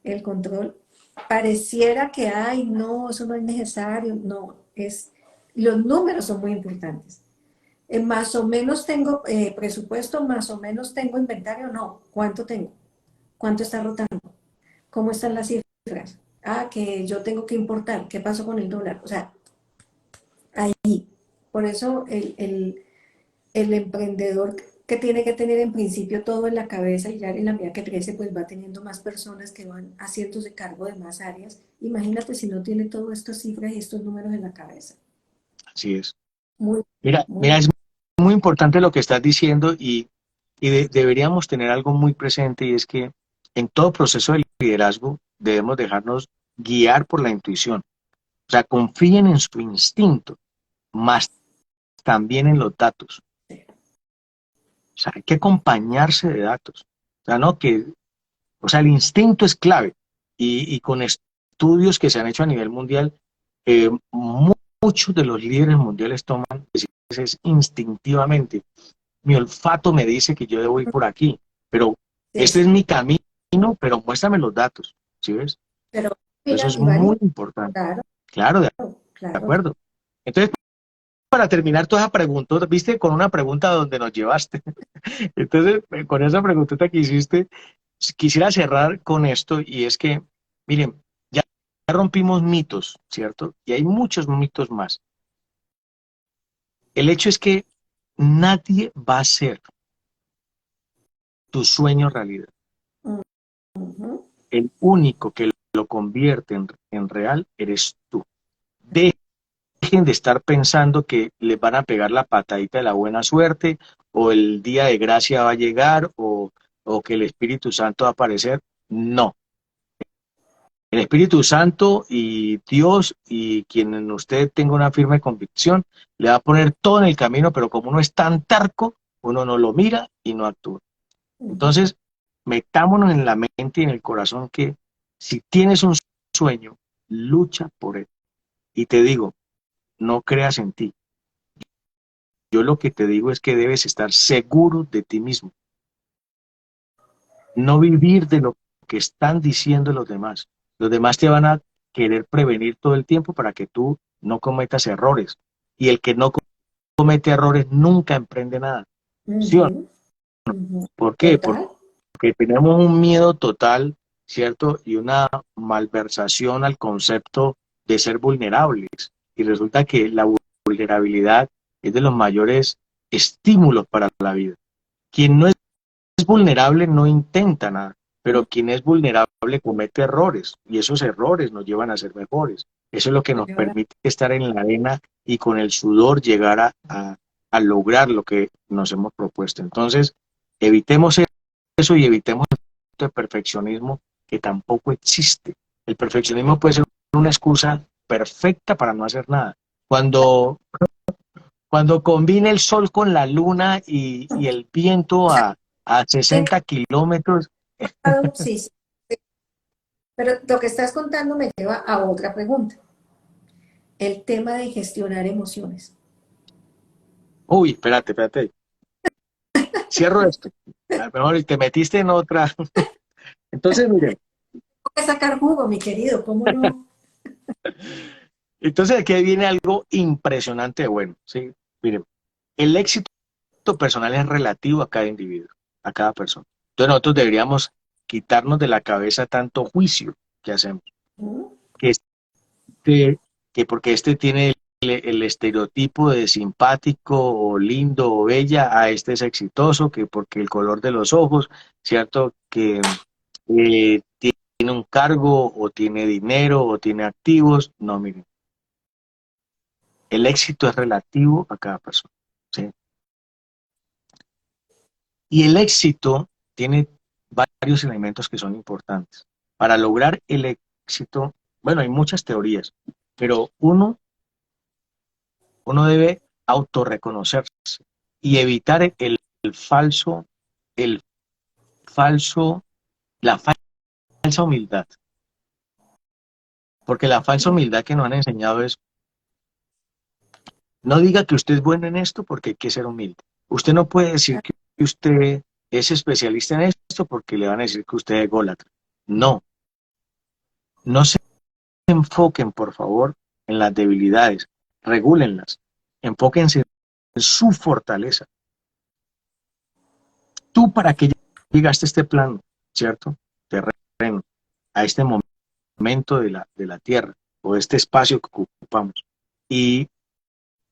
El control pareciera que, ay, no, eso no es necesario, no, los números son muy importantes. Más o menos tengo presupuesto, más o menos tengo inventario, no, ¿cuánto tengo? ¿Cuánto está rotando? ¿Cómo están las cifras? Ah, que yo tengo que importar, ¿qué pasó con el dólar? O sea, ahí. Por eso el emprendedor que tiene que tener en principio todo en la cabeza y ya en la medida que crece, pues va teniendo más personas que van haciéndose cargo de más áreas. Imagínate si no tiene todas estas cifras y estos números en la cabeza. Así es. Muy, Mira, muy. es muy importante lo que estás diciendo y deberíamos tener algo muy presente y es que en todo proceso de liderazgo debemos dejarnos guiar por la intuición. O sea, confíen en su instinto, más también en los datos. O sea, hay que acompañarse de datos. O sea, no que, o sea, el instinto es clave y con estudios que se han hecho a nivel mundial, muchos de los líderes mundiales toman decisiones instintivamente. Mi olfato me dice que yo debo ir por aquí, pero este es Sí, mi camino, pero muéstrame los datos, ¿sí ves? pero Eso mira, es Iván, muy importante. claro, Claro, de claro. acuerdo. Entonces, para terminar toda esa pregunta, viste, con una pregunta donde nos llevaste. Entonces, con esa preguntita que hiciste, quisiera cerrar con esto y es que, miren, ya rompimos mitos, ¿cierto? Y hay muchos mitos más. El hecho es que nadie va a hacer tu sueño realidad. Ujú. El único que lo convierte en real eres tú. Dejen de estar pensando que les van a pegar la patadita de la buena suerte o el día de gracia va a llegar o que el Espíritu Santo va a aparecer. No. El Espíritu Santo y Dios y quien en usted tenga una firme convicción le va a poner todo en el camino, pero como uno es tan terco, uno no lo mira y no actúa. Ujú. Entonces, metámonos en la mente y en el corazón que si tienes un sueño, lucha por él. Y te digo, no creas en ti. Yo lo que te digo es que debes estar seguro de ti mismo, no vivir de lo que están diciendo los demás. Los demás te van a querer prevenir todo el tiempo para que tú no cometas errores. Y el que no comete errores nunca emprende nada. ¿Sí o no? Ujú. Ujú. ¿Por qué? Total. Porque tenemos un miedo total, ¿cierto? Y una malversación al concepto de ser vulnerables. Y resulta que la vulnerabilidad es de los mayores estímulos para la vida. Quien no es vulnerable no intenta nada, pero quien es vulnerable comete errores y esos errores nos llevan a ser mejores. Eso es lo que nos permite estar en la arena y con el sudor llegar a lograr lo que nos hemos propuesto. Entonces, evitemos eso y evitemos el perfeccionismo que tampoco existe. El perfeccionismo puede ser una excusa perfecta para no hacer nada. Cuando combina el sol con la luna y el viento a He 60 kilómetros, contado, sí, sí, pero lo que estás contando me lleva a otra pregunta, el tema de gestionar emociones. uy, espérate, cierro esto. A lo mejor te metiste en otra. Entonces, miren, Tengo que sacar jugo, mi querido, ¿cómo no? entonces aquí viene algo impresionante de bueno, ¿sí? Miren, el éxito personal es relativo a cada individuo, a cada persona. Entonces nosotros deberíamos quitarnos de la cabeza tanto juicio que hacemos, ¿Mm? que que porque este tiene el estereotipo de simpático o lindo o bella, a este es exitoso, que porque el color de los ojos, ¿cierto? Que tiene un cargo o tiene dinero o tiene activos. No, miren, el éxito es relativo a cada persona, ¿sí? Y el éxito tiene varios elementos que son importantes. Para lograr el éxito, bueno, hay muchas teorías, pero uno debe autorreconocerse y evitar el falso, el falso, la falsa humildad. Porque la falsa humildad que nos han enseñado es No diga que usted es bueno en esto porque hay que ser humilde. Usted no puede decir que usted es especialista en esto porque le van a decir que usted es ególatra. No, no se enfoquen, por favor, en las debilidades, regúlenlas, enfóquense en su fortaleza. ¿Tú para qué llegaste a este plano, cierto? Terreno, a este momento de la tierra o de este espacio que ocupamos. Y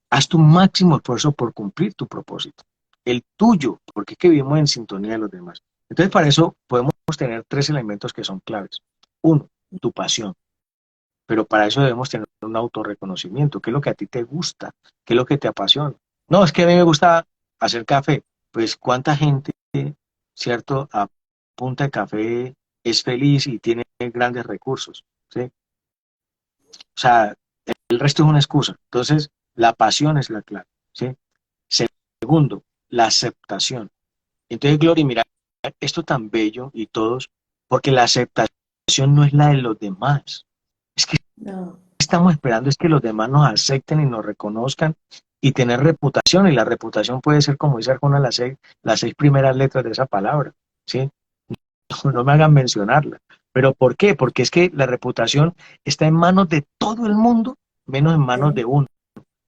haz tu máximo esfuerzo por cumplir tu propósito, el tuyo, porque es que vivimos en sintonía de los demás. Entonces, para eso podemos tener tres elementos que son claves. Uno, tu pasión, pero para eso debemos tener un autorreconocimiento. ¿Qué es lo que a ti te gusta? ¿Qué es lo que te apasiona? No, es que a mí me gusta hacer café. Pues, ¿cuánta gente, cierto, a punta de café es feliz y tiene grandes recursos? ¿Sí? O sea, el resto es una excusa. Entonces, la pasión es la clave. ¿Sí? Segundo, la aceptación. Entonces, Gloria, mira, esto tan bello y todos, porque la aceptación no es la de los demás. Es que No. estamos esperando es que los demás nos acepten y nos reconozcan y tener reputación. Y la reputación puede ser, como dice Arjona, las seis primeras letras de esa palabra. ¿Sí? No me hagan mencionarla. ¿Pero por qué? Porque es que la reputación está en manos de todo el mundo, menos en manos de Sí. uno.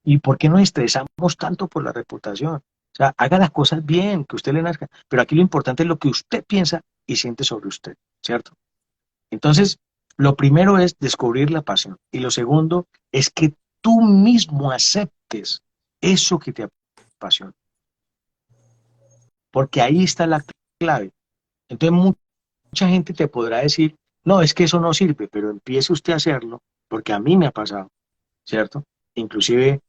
¿Y por qué nos estresamos tanto por la reputación? O sea, haga las cosas bien, que usted le nazca. Pero aquí lo importante es lo que usted piensa y siente sobre usted, ¿cierto? Entonces, lo primero es descubrir la pasión. Y lo segundo es que tú mismo aceptes eso que te apasiona. Porque ahí está la clave. Entonces, mucha gente te podrá decir, no, es que eso no sirve, pero empiece usted a hacerlo, porque a mí me ha pasado, ¿cierto? Inclusive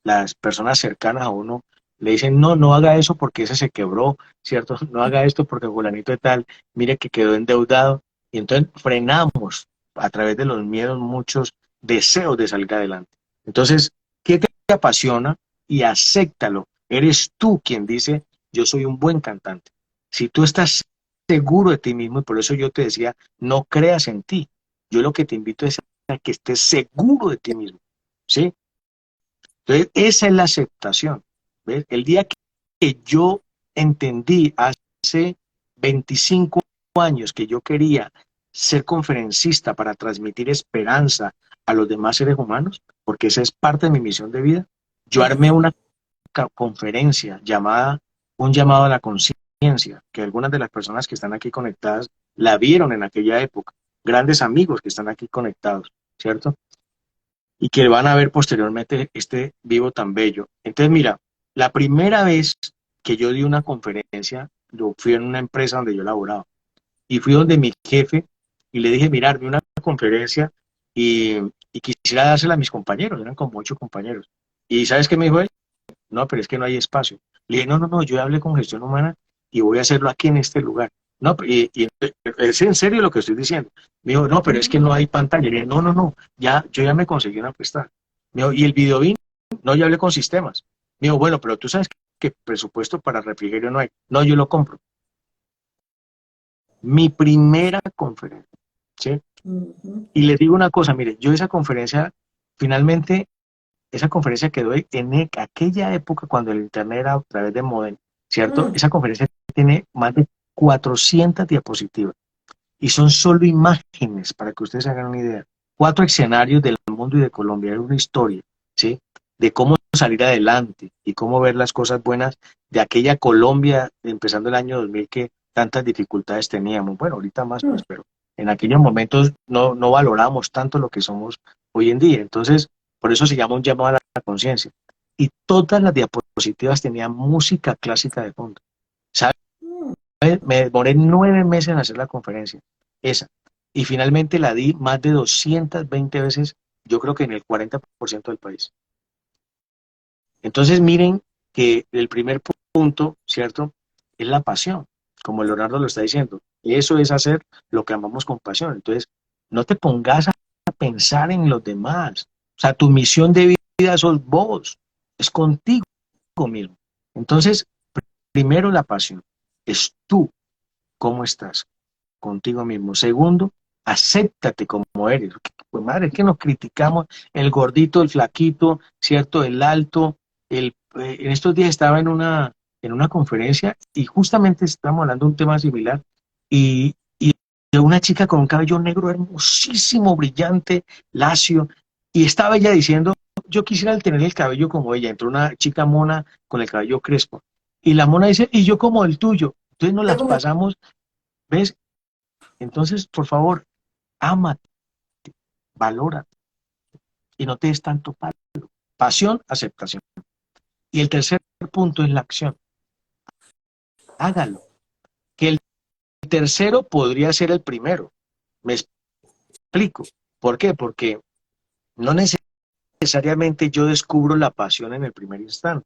las personas cercanas a uno le dicen, no, no haga eso porque ese se quebró, ¿cierto? No haga esto porque fulanito de tal, mire que quedó endeudado. Y entonces frenamos a través de los miedos muchos deseos de salir adelante. Entonces, ¿qué te apasiona? Y acéptalo. Eres tú quien dice, yo soy un buen cantante. Si tú estás seguro de ti mismo, y por eso yo te decía, no creas en ti. Yo lo que te invito es a que estés seguro de ti mismo, ¿sí? Entonces, esa es la aceptación. ¿Ves? El día que yo entendí hace 25 años que yo quería ser conferencista para transmitir esperanza a los demás seres humanos, porque esa es parte de mi misión de vida, yo armé Ujú. una conferencia llamada Un llamado a la conciencia, que algunas de las personas que están aquí conectadas la vieron en aquella época, grandes amigos que están aquí conectados, ¿cierto? Y que van a ver posteriormente este vivo tan bello. Entonces, mira, la primera vez que yo di una conferencia, yo fui en una empresa donde yo laboraba y fui donde mi jefe y le dije, mirar, di una conferencia y, y quisiera dársela a mis compañeros, eran como 8 compañeros. ¿Y sabes qué me dijo él? No, pero es que no hay espacio. Le dije, no, no, no, yo hablé con gestión humana y voy a hacerlo aquí en este lugar. No, y es en serio lo que estoy diciendo. Me dijo, no, pero es que Ujú. no hay pantalla. Le dije, no, no, no, ya, yo ya me conseguí una prestada. Me dijo, ¿y el videobeam? No, ya hablé con sistemas. Me dijo, bueno, pero tú sabes que presupuesto para refrigerio no hay. No, yo lo compro. Mi primera conferencia, ¿sí? Ujú. Y les digo una cosa, mire, yo esa conferencia, finalmente esa conferencia quedó en aquella época cuando el internet era a través de modem, ¿cierto? Mm. Esa conferencia tiene más de 400 diapositivas y son solo imágenes para que ustedes hagan una idea. 4 escenarios del mundo y de Colombia, es una historia, ¿sí? De cómo salir adelante y cómo ver las cosas buenas de aquella Colombia, empezando el año 2000 que tantas dificultades teníamos. Bueno, ahorita más, Mm. pues, pero en aquellos momentos no valoramos tanto lo que somos hoy en día. Entonces, por eso se llama un llamado a la conciencia. Y todas las diapositivas tenían música clásica de fondo. ¿Sabes? Mm. Me demoré 9 meses en hacer la conferencia, esa. Y finalmente la di más de 220 veces, yo creo que en el 40% del país. Entonces miren que el primer punto, ¿cierto? Es la pasión, como Leonardo lo está diciendo. Eso es hacer lo que amamos con pasión. Entonces, no te pongas a pensar en los demás. O sea, tu misión de vida sos vos, es contigo mismo. Entonces, primero la pasión, es tú, cómo estás contigo mismo. Segundo, acéptate como eres. Pues madre, es que nos criticamos el gordito, el flaquito, ¿cierto? El alto, en estos días estaba en una conferencia y justamente estábamos hablando de un tema similar y de una chica con un cabello negro hermosísimo, brillante, lacio, y estaba ella diciendo, yo quisiera tener el cabello como ella. Entró una chica mona con el cabello crespo y la mona dice, y yo como el tuyo. Entonces nos Yo las como, pasamos, ¿ves? Entonces, por favor, ámate, valora y no te des tanto palo. Pasión, aceptación. Y el tercer punto es la acción. Hágalo. Que el tercero podría ser el primero. Me explico. ¿Por qué? Porque no necesariamente yo descubro la pasión en el primer instante.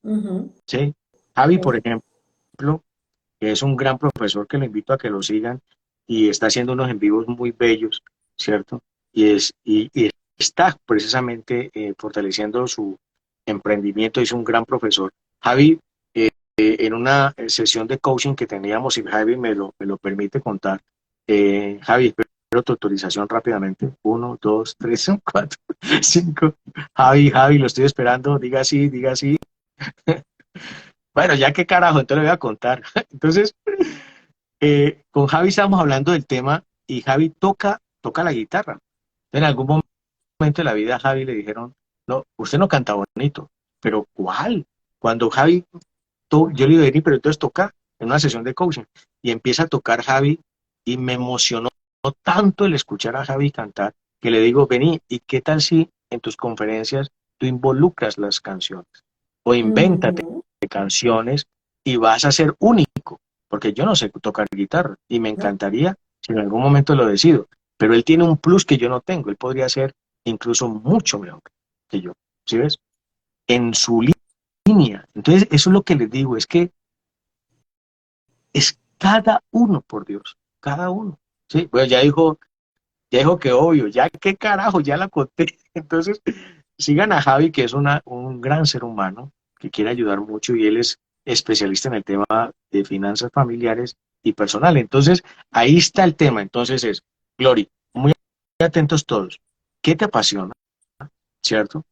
ujú, ¿Sí? Javi, por sí, ejemplo, que es un gran profesor que le invito a que lo sigan y está haciendo unos en vivos muy bellos, ¿cierto? Y está precisamente fortaleciendo su emprendimiento, es un gran profesor. Javi, en una sesión de coaching que teníamos, y Javi me lo permite contar, Javi, espero tu autorización rápidamente. Uno, dos, tres, cuatro, cinco. Javi, lo estoy esperando, diga sí. Bueno, ya qué carajo, entonces le voy a contar. Entonces, con Javi estábamos hablando del tema y Javi toca la guitarra. En algún momento de la vida a Javi le dijeron, no, usted no canta bonito, pero ¿cuál? Cuando Javi, yo le digo, "Vení, pero entonces toca en una sesión de coaching y empieza a tocar Javi y me emocionó tanto el escuchar a Javi cantar que le digo, vení, ¿y qué tal si en tus conferencias tú involucras las canciones o invéntate ujú, canciones y vas a ser único? Porque yo no sé tocar guitarra y me no, encantaría si en algún momento lo decido, pero él tiene un plus que yo no tengo, él podría ser incluso mucho mejor que yo, ¿sí ves? En su línea. Entonces, eso es lo que les digo, es que es cada uno, por Dios, cada uno. Sí, bueno, ya dijo que obvio, ya qué carajo, ya la conté. Entonces, sigan a Javi, que es un gran ser humano, que quiere ayudar mucho y él es especialista en el tema de finanzas familiares y personales. Entonces, ahí está el tema. Entonces es, Glory, muy atentos todos. ¿Qué te apasiona? ¿Cierto?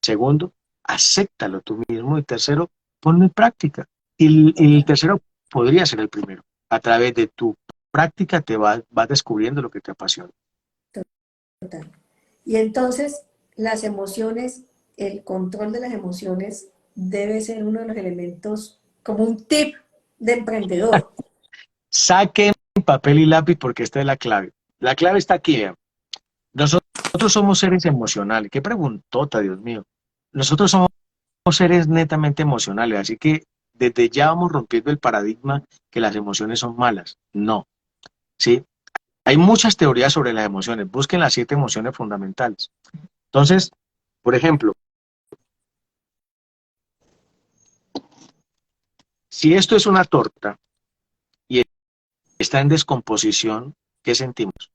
Segundo, acéptalo tú mismo. Y tercero, ponlo en práctica. Y el total, tercero podría ser el primero. A través de tu práctica vas descubriendo lo que te apasiona. total. Y entonces, las emociones, el control de las emociones debe ser uno de los elementos, como un tip de emprendedor. Saquen papel y lápiz porque esta es la clave. La clave está aquí, vean. Nosotros somos seres emocionales. Qué preguntota, Dios mío. Nosotros somos seres netamente emocionales, así que desde ya vamos rompiendo el paradigma que las emociones son malas. No, ¿sí? Hay muchas teorías sobre las emociones. Busquen las 7 emociones fundamentales. Entonces, por ejemplo, si esto es una torta y está en descomposición, ¿qué sentimos?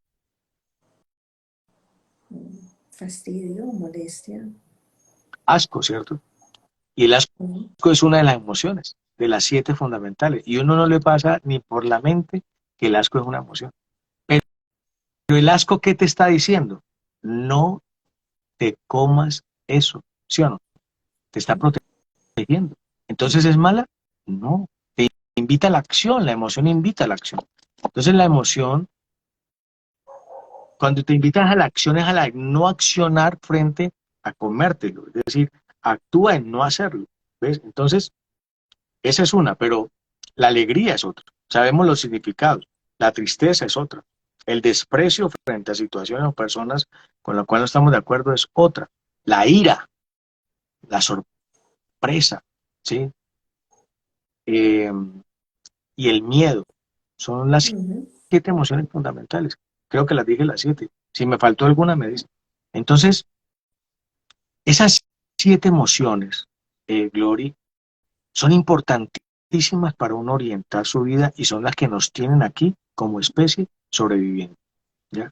Fastidio, molestia. Asco, ¿cierto? Y el asco Ujú. es una de las emociones, de las 7 fundamentales. Y uno no le pasa ni por la mente que el asco es una emoción. Pero el asco, ¿qué te está diciendo? No te comas eso, ¿sí o no? Te está protegiendo. Entonces, ¿es mala? No. Te invita a la acción, la emoción invita a la acción. Entonces, la emoción, cuando te invitas a la acción, es a la no accionar frente a comértelo. Es decir, actúa en no hacerlo. ¿Ves? Entonces, esa es una, pero la alegría es otra. Sabemos los significados. La tristeza es otra. El desprecio frente a situaciones o personas con las cuales no estamos de acuerdo es otra. La ira, la sorpresa, ¿sí? Eh, y el miedo son las Ujú. 7 emociones fundamentales. Creo que las dije las 7. Si me faltó alguna, me dice. Entonces, esas 7 emociones, Glory, son importantísimas para uno orientar su vida y son las que nos tienen aquí como especie sobreviviendo, ¿ya?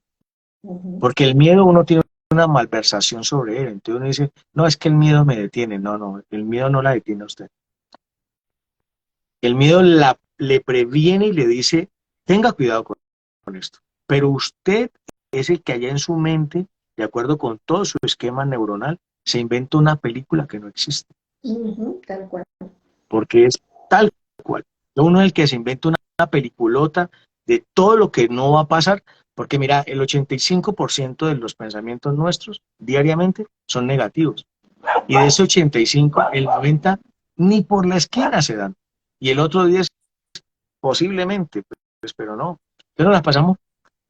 Ujú. Porque el miedo uno tiene una malversación sobre él, entonces uno dice, no, es que el miedo me detiene, no, el miedo no la detiene a usted. El miedo le previene y le dice, tenga cuidado con esto, pero usted es el que allá en su mente, de acuerdo con todo su esquema neuronal, se inventa una película que no existe, Tal cual. porque es tal cual. Uno es el que se inventa una peliculota de todo lo que no va a pasar, porque mira, el 85% de los pensamientos nuestros diariamente son negativos. Y de ese 85, el 90 ni por la esquina se dan. Y el otro 10 posiblemente, pues, pero no. Pero las pasamos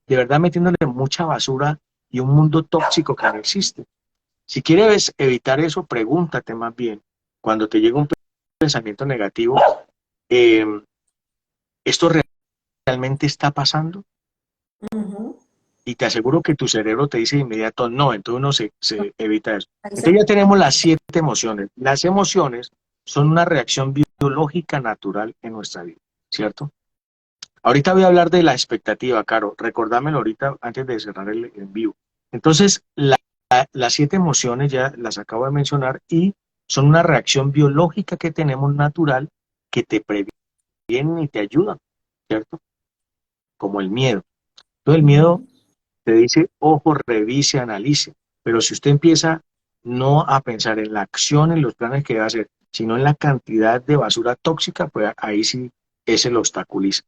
de verdad metiéndole mucha basura y un mundo tóxico que no existe. Si quieres evitar eso, pregúntate más bien, cuando te llega un pensamiento negativo, eh, ¿esto realmente está pasando? Ujú. Y te aseguro que tu cerebro te dice de inmediato no, entonces uno se evita eso. Ahí se- Entonces ya tenemos las 7 emociones. Las emociones son una reacción biológica natural en nuestra vida, ¿cierto? Ahorita voy a hablar de la expectativa, Caro. Recordámelo ahorita antes de cerrar el en vivo. Entonces, las 7 emociones ya las acabo de mencionar y son una reacción biológica que tenemos natural que te previenen y te ayudan, ¿cierto? Como el miedo. Entonces, el miedo Ujú. te dice, ojo, revise, analice. Pero si usted empieza no a pensar en la acción, en los planes que va a hacer, sino en la cantidad de basura tóxica, pues ahí sí ese lo obstaculiza.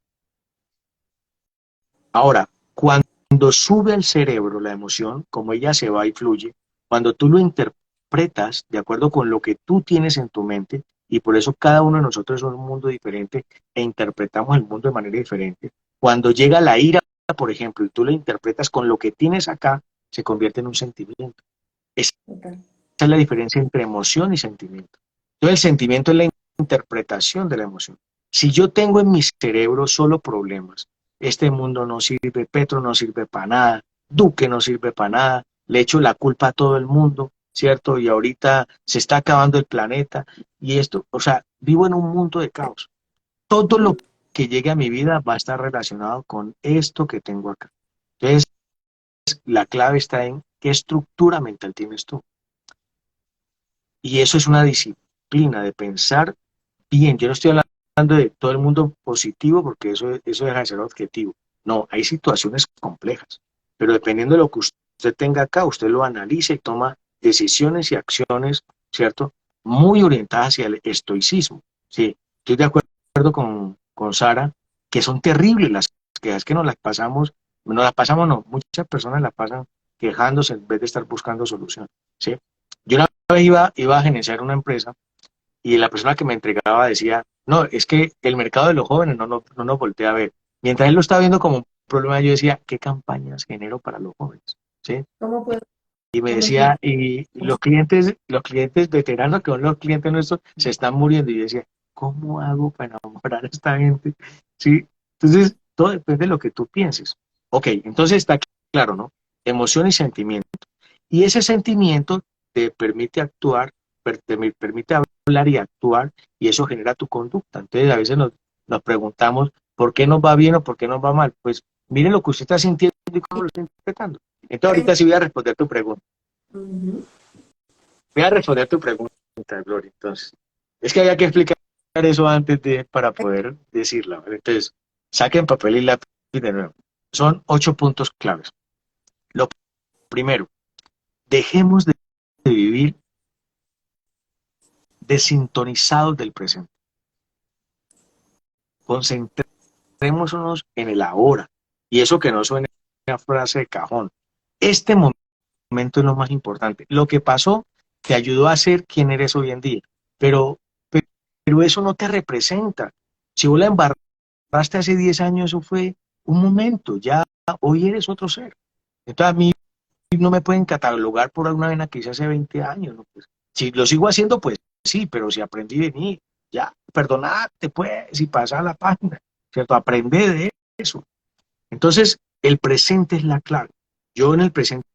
Ahora, cuando sube al cerebro la emoción, como ella se va y fluye, cuando tú lo interpretas de acuerdo con lo que tú tienes en tu mente, y por eso cada uno de nosotros es un mundo diferente e interpretamos el mundo de manera diferente. Cuando llega la ira, por ejemplo, y tú la interpretas con lo que tienes acá, se convierte en un sentimiento. Esa Total. es la diferencia entre emoción y sentimiento. Entonces, el sentimiento es la interpretación de la emoción. Si yo tengo en mi cerebro solo problemas, este mundo no sirve, Petro no sirve para nada, Duque no sirve para nada, le echo la culpa a todo el mundo, ¿cierto? Y ahorita se está acabando el planeta y esto, o sea, vivo en un mundo de caos. Todo lo Ujú. que llegue a mi vida va a estar relacionado con esto que tengo acá. Entonces, la clave está en qué estructura mental tienes tú. Y eso es una disciplina de pensar bien. Yo no estoy hablando de todo el mundo positivo porque eso deja de ser objetivo. No, hay situaciones complejas, pero dependiendo de lo que usted tenga acá, usted lo analiza y toma decisiones y acciones, ¿cierto? Muy orientadas hacia el estoicismo. Sí, estoy de acuerdo con Sara, que son terribles las quejas que nos las pasamos no, muchas personas las pasan quejándose en vez de estar buscando solución, ¿sí? Yo una vez iba a gerenciar una empresa y la persona que me entregaba decía, no, es que el mercado de los jóvenes no nos voltea a ver. Mientras él lo estaba viendo como un problema, yo decía, ¿qué campañas genero para los jóvenes? ¿Sí? ¿Cómo puedo Y me decía, solucionar? y los clientes veteranos, que son los clientes nuestros, se están muriendo. Y yo decía, ¿cómo hago para enamorar a esta gente? ¿Sí? Entonces, todo depende de lo que tú pienses. Ok, entonces está claro, ¿no? Emoción y sentimiento. Y ese sentimiento te permite actuar, te permite hablar y actuar, y eso genera tu conducta. Entonces, a veces nos preguntamos, ¿por qué nos va bien o por qué nos va mal? Pues miren lo que usted está sintiendo y cómo lo está interpretando. Entonces, ahorita sí voy a responder tu pregunta. Ujú. Voy a responder tu pregunta, Gloria. Entonces, es que había que explicar eso antes para poder decirla, ¿vale? Entonces, saquen papel y lápiz de nuevo. Son 8 puntos claves. Lo primero, dejemos de vivir desintonizados del presente. Concentrémonos en el ahora. Y eso que no suene una frase de cajón. Este momento es lo más importante. Lo que pasó te ayudó a ser quien eres hoy en día, pero, pero eso no te representa. Si vos la embarraste hace 10 años, eso fue un momento, ya hoy eres otro ser. Entonces a mí no me pueden catalogar por alguna vena que hice hace 20 años, ¿no? Pues, si lo sigo haciendo, pues sí, pero si aprendí de mí, ya, perdonate, pues, y pasa a la página, ¿cierto? Aprende de eso. Entonces, el presente es la clave. Yo en el presente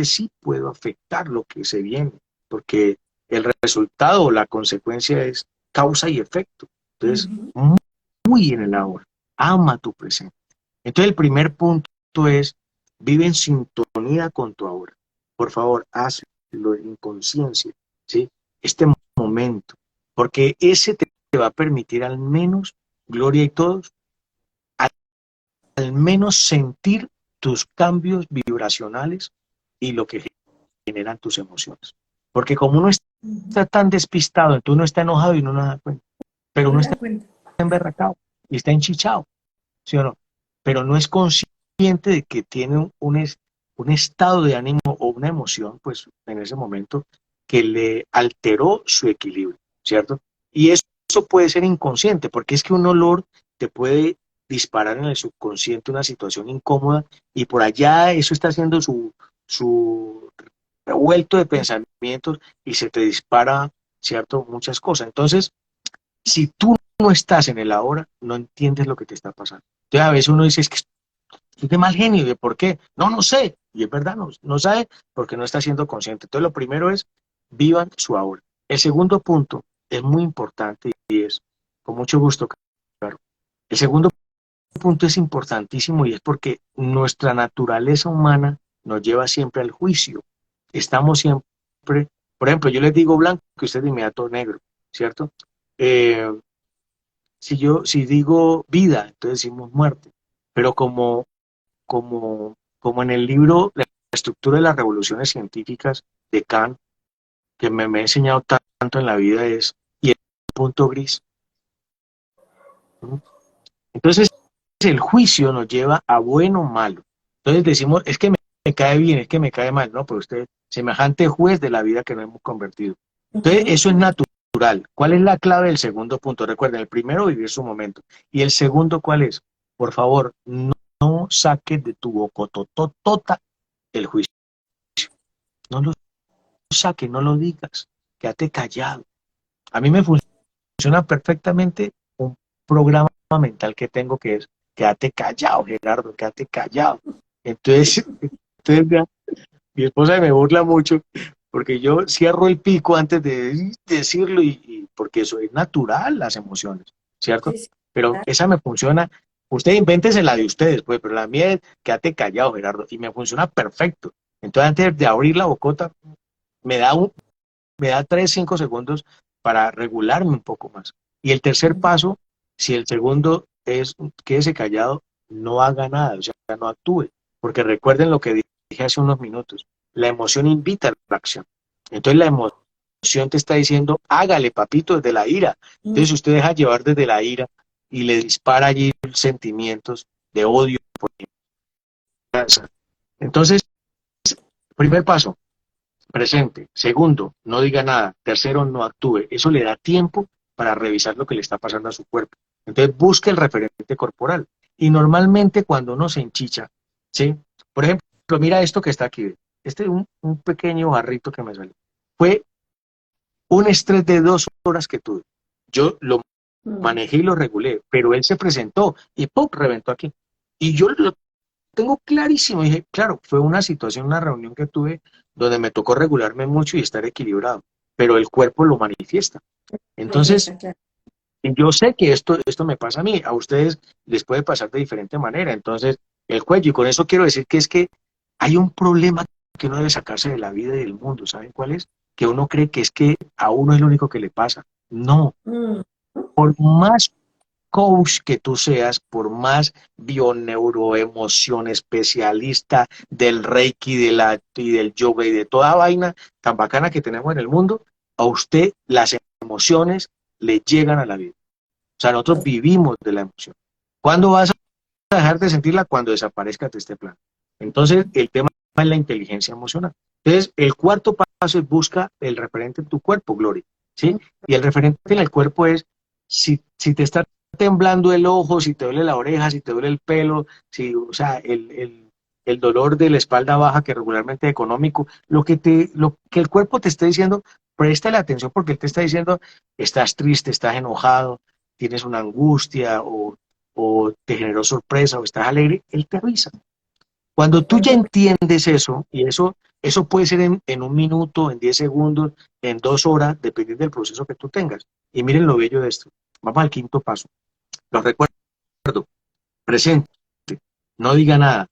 sí puedo afectar lo que se viene, porque el resultado o la consecuencia es causa y efecto. Entonces, Ujú. muy en el ahora. Ama tu presente. Entonces, el primer punto es, vive en sintonía con tu ahora. Por favor, hazlo en conciencia, ¿sí? Este momento, porque ese te va a permitir al menos, Gloria y todos, al menos sentir tus cambios vibracionales y lo que generan tus emociones. Porque como uno está tan despistado, entonces uno está enojado y uno no da cuenta. Pero No uno me está da cuenta. emberracado y está enchichado, ¿sí o no? Pero no es consciente de que tiene un estado de ánimo o una emoción, pues en ese momento, que le alteró su equilibrio, ¿cierto? Y eso puede ser inconsciente, porque es que un olor te puede disparar en el subconsciente una situación incómoda y por allá eso está haciendo su revuelto de pensamientos y se te dispara, ¿cierto? Muchas cosas. Entonces, si tú no estás en el ahora, no entiendes lo que te está pasando. Entonces, a veces uno dice, es que estoy de mal genio, ¿de por qué? No, no sé. Y es verdad, no sabe porque no está siendo consciente. Entonces, lo primero es, vivan su ahora. El segundo punto es muy importante y es, con mucho gusto, claro. El segundo punto es importantísimo y es porque nuestra naturaleza humana nos lleva siempre al juicio. Estamos siempre, por ejemplo, yo les digo blanco que usted de inmediato negro, ¿cierto? Eh, si digo vida, entonces decimos muerte. Pero como en el libro La estructura de las revoluciones científicas de Kant, que me ha enseñado tanto en la vida, es y el punto gris. ¿No? Entonces, el juicio nos lleva a bueno o malo. Entonces decimos, es que me cae bien, es que me cae mal. No, pero usted, semejante juez de la vida que nos hemos convertido. Entonces, Ujú. eso es natural. ¿Cuál es la clave del segundo punto? Recuerden, el primero, vivir su momento. Y el segundo, ¿cuál es? Por favor, no saques de tu bocototota el juicio. No lo saques, no lo digas. Quédate callado. A mí me funciona perfectamente un programa mental que tengo que es, quédate callado, Gerardo, quédate callado. Entonces mi esposa me burla mucho porque yo cierro el pico antes de decirlo porque eso es natural, las emociones, ¿cierto? Sí, sí, Pero claro. esa me funciona. Usted invéntese la de ustedes, pues, pero la mía es quédate callado, Gerardo, y me funciona perfecto. Entonces, antes de abrir la bocota, me da, me da 3, 5 segundos para regularme un poco más. Y el tercer Ujú. paso, si el segundo es quédese callado, no haga nada, o sea, no actúe. Porque recuerden lo que dije hace unos minutos, la emoción invita a la acción. Entonces la emoción te está diciendo, hágale, papito, desde la ira. Mm. Entonces si usted deja llevar desde la ira y le dispara allí sentimientos de odio, entonces, primer paso, presente. Segundo, no diga nada. Tercero, no actúe. Eso le da tiempo para revisar lo que le está pasando a su cuerpo. Entonces, busque el referente corporal. Y normalmente cuando uno se enchicha, ¿sí? Por ejemplo, mira esto que está aquí. Este es un pequeño barrito que me salió. Fue un estrés de 2 horas que tuve. Yo lo Mm. manejé y lo regulé, pero él se presentó y ¡pum! Reventó aquí. Y yo lo tengo clarísimo. Dije, claro, fue una situación, una reunión que tuve donde me tocó regularme mucho y estar equilibrado, pero el cuerpo lo manifiesta. Entonces, Manifiesta, claro. yo sé que esto me pasa a mí, a ustedes les puede pasar de diferente manera. Entonces, el cuello, y con eso quiero decir que hay un problema que uno debe sacarse de la vida y del mundo. ¿Saben cuál es? Que uno cree que es que a uno es lo único que le pasa. No, Mm. por más coach que tú seas, por más bioneuroemoción especialista del Reiki, y del yoga y de toda vaina tan bacana que tenemos en el mundo, a usted las emociones le llegan a la vida. O sea, nosotros vivimos de la emoción. ¿Cuándo vas a dejar de sentirla? Cuando desaparezca de este plan. Entonces, el tema es la inteligencia emocional. Entonces, el cuarto paso es busca el referente en tu cuerpo, Gloria. ¿Sí? Y el referente en el cuerpo es si te está temblando el ojo, si te duele la oreja, si te duele el pelo, si, o sea, el dolor de la espalda baja, que regularmente es económico, lo que el cuerpo te esté diciendo, préstale atención porque él te está diciendo, estás triste, estás enojado, tienes una angustia o te generó sorpresa o estás alegre, él te avisa. Cuando tú ya Importante. entiendes eso, y eso puede ser en 1 minuto, en 10 segundos, en 2 horas, dependiendo del proceso que tú tengas. Y miren lo bello de esto. Vamos al quinto paso. Lo recuerdo, presente, no diga nada,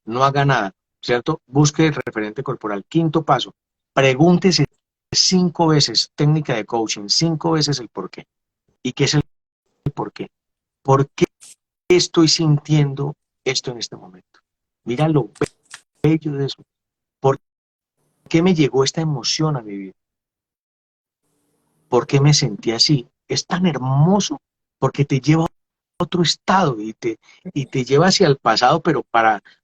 no haga nada, ¿cierto? Busque el referente corporal. Quinto paso, pregúntese 5 veces, técnica de coaching, 5 veces el por qué. ¿Y qué es el por qué? ¿Por qué estoy sintiendo esto en este momento? Mira lo bello de eso. ¿Por qué me llegó esta emoción a mi vida? ¿por qué me sentí así? Es tan hermoso porque te lleva a otro estado y te lleva hacia el pasado, pero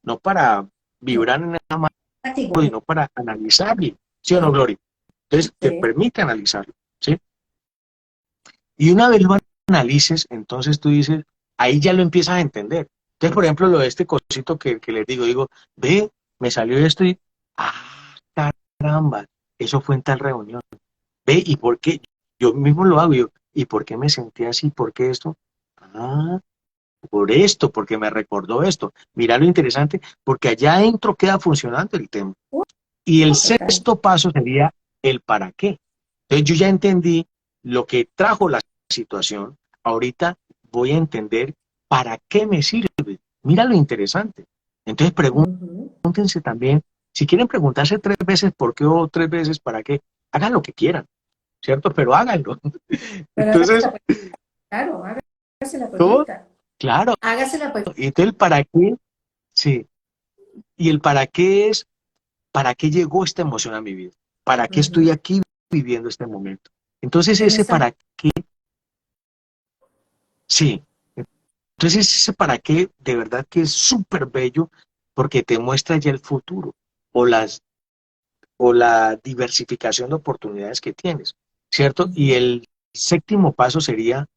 no para vibrar en el amado, sino para analizarlo, ¿sí o no, Gloria? Entonces te Sí. permite analizarlo, ¿sí? Y una vez lo analices, entonces tú dices, ahí ya lo empiezas a entender. Entonces, por ejemplo, lo de este cosito que les digo, ve, me salió esto y, ah, caramba, eso fue en tal reunión. Ve, ¿y por qué? Yo mismo lo hago, ¿y por qué me sentí así? ¿Por qué esto? Ah, por esto, porque me recordó esto. Mira lo interesante, porque allá adentro queda funcionando el tema. Y el Total. sexto paso sería el para qué. Entonces yo ya entendí lo que trajo la situación. Ahorita voy a entender para qué me sirve. Mira lo interesante. Entonces Ujú. pregúntense también, si quieren preguntarse 3 veces por qué o 3 veces para qué, hagan lo que quieran, ¿cierto? Pero háganlo. Pero hágase Entonces, la pregunta, claro, hágase la ¿cómo? pregunta. Claro. Hágase la pregunta. Y entonces el para qué, sí. Y el para qué es, ¿para qué llegó esta emoción a mi vida? ¿Para qué estoy Ujú. aquí viviendo este momento? Entonces ¿Dónde ese está? para qué, sí. Entonces ese para qué de verdad que es súper bello porque te muestra ya el futuro o o la diversificación de oportunidades que tienes, ¿cierto? Y Ujú. el séptimo paso sería,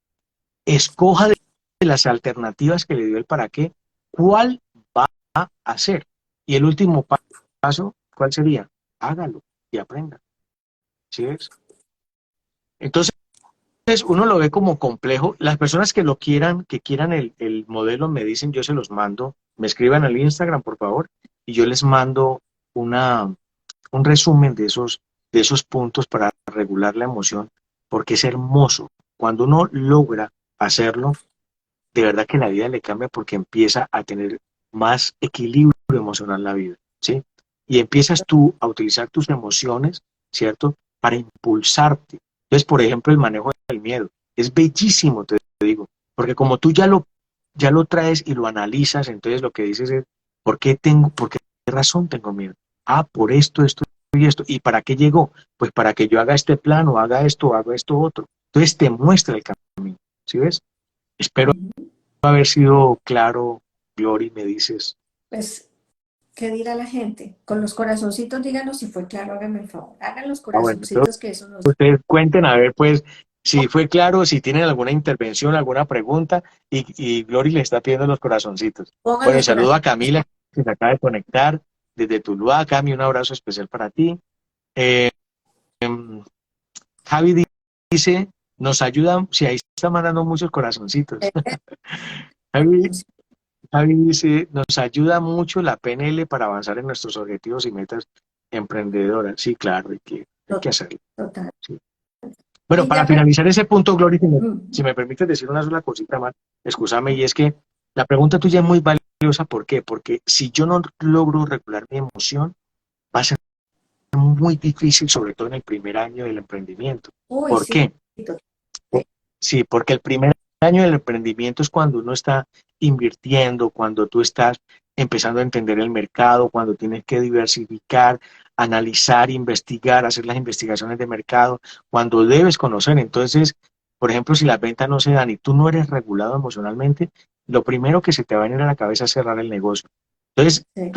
escoja de las alternativas que le dio el para qué, ¿cuál va a hacer? Y el último paso, ¿cuál sería? Hágalo y aprenda, ¿sí ves? Entonces, uno lo ve como complejo. Las personas que lo quieran, que quieran el modelo, me dicen, yo se los mando, me escriban al Instagram, por favor, y yo les mando una, un resumen de esos puntos para regular la emoción, porque es hermoso. Cuando uno logra hacerlo, de verdad que la vida le cambia porque empieza a tener más equilibrio emocional en la vida, ¿sí? Y empiezas tú a utilizar tus emociones, ¿cierto? Para impulsarte. Entonces, por ejemplo, el manejo del miedo. Es bellísimo, te digo, porque como tú ya lo traes y lo analizas, entonces lo que dices es, por qué razón tengo miedo? Ah, por esto y esto. ¿Y para qué llegó? Pues para que yo haga este plan o haga esto otro. Entonces te muestra el camino, ¿sí ves? Espero Ujú. haber sido claro, Glory, me dices. Pues, ¿qué dirá la gente? Con los corazoncitos, díganos si fue claro, háganme el favor. Hagan los Ah, bueno, entonces corazoncitos que eso nos... ustedes cuenten a ver, pues, si fue claro, si tienen alguna intervención, alguna pregunta, y Glory le está pidiendo los corazoncitos. Pongan Bueno, y los saludo a corazoncitos. Camila, que se acaba de conectar desde Tuluá. Cami, un abrazo especial para ti. Eh, Javi dice, nos ayuda, si ahí está mandando muchos corazoncitos. Javi, Javi dice, nos ayuda mucho la PNL para avanzar en nuestros objetivos y metas emprendedoras. Sí, claro, hay que hacerlo. Total. Sí. Bueno, Y para ya, finalizar ese punto, Gloria, si mm, me permites decir una sola cosita más, escúchame, y es que la pregunta tuya es muy valiosa. ¿Por qué? Porque si yo no logro regular mi emoción, va a ser muy difícil, sobre todo en el primer año del emprendimiento. uy, ¿Por sí, qué? Sí, porque el primer año del emprendimiento es cuando uno está invirtiendo, cuando tú estás empezando a entender el mercado, cuando tienes que diversificar, analizar, investigar, hacer las investigaciones de mercado, cuando debes conocer. Entonces, por ejemplo, si las ventas no se dan y tú no eres regulado emocionalmente, lo primero que se te va a venir a la cabeza es cerrar el negocio. Entonces, sí.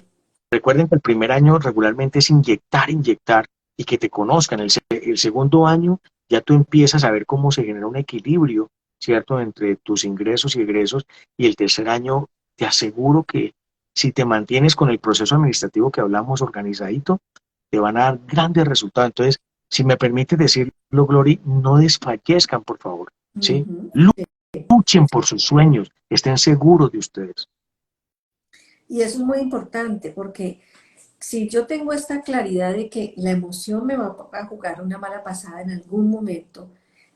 recuerden que el primer año regularmente es inyectar, inyectar y que te conozcan. El segundo año ya tú empiezas a ver cómo se genera un equilibrio, ¿cierto?, entre tus ingresos y egresos. Y el tercer año, te aseguro que si te mantienes con el proceso administrativo que hablamos organizadito, te van a dar grandes resultados. Entonces, si me permite decirlo, Glory, no desfallezcan, por favor, ¿sí? Ujú. Luchen por sus sueños, estén seguros de ustedes. Y eso es muy importante porque si yo tengo esta claridad de que la emoción me va a jugar una mala pasada en algún momento,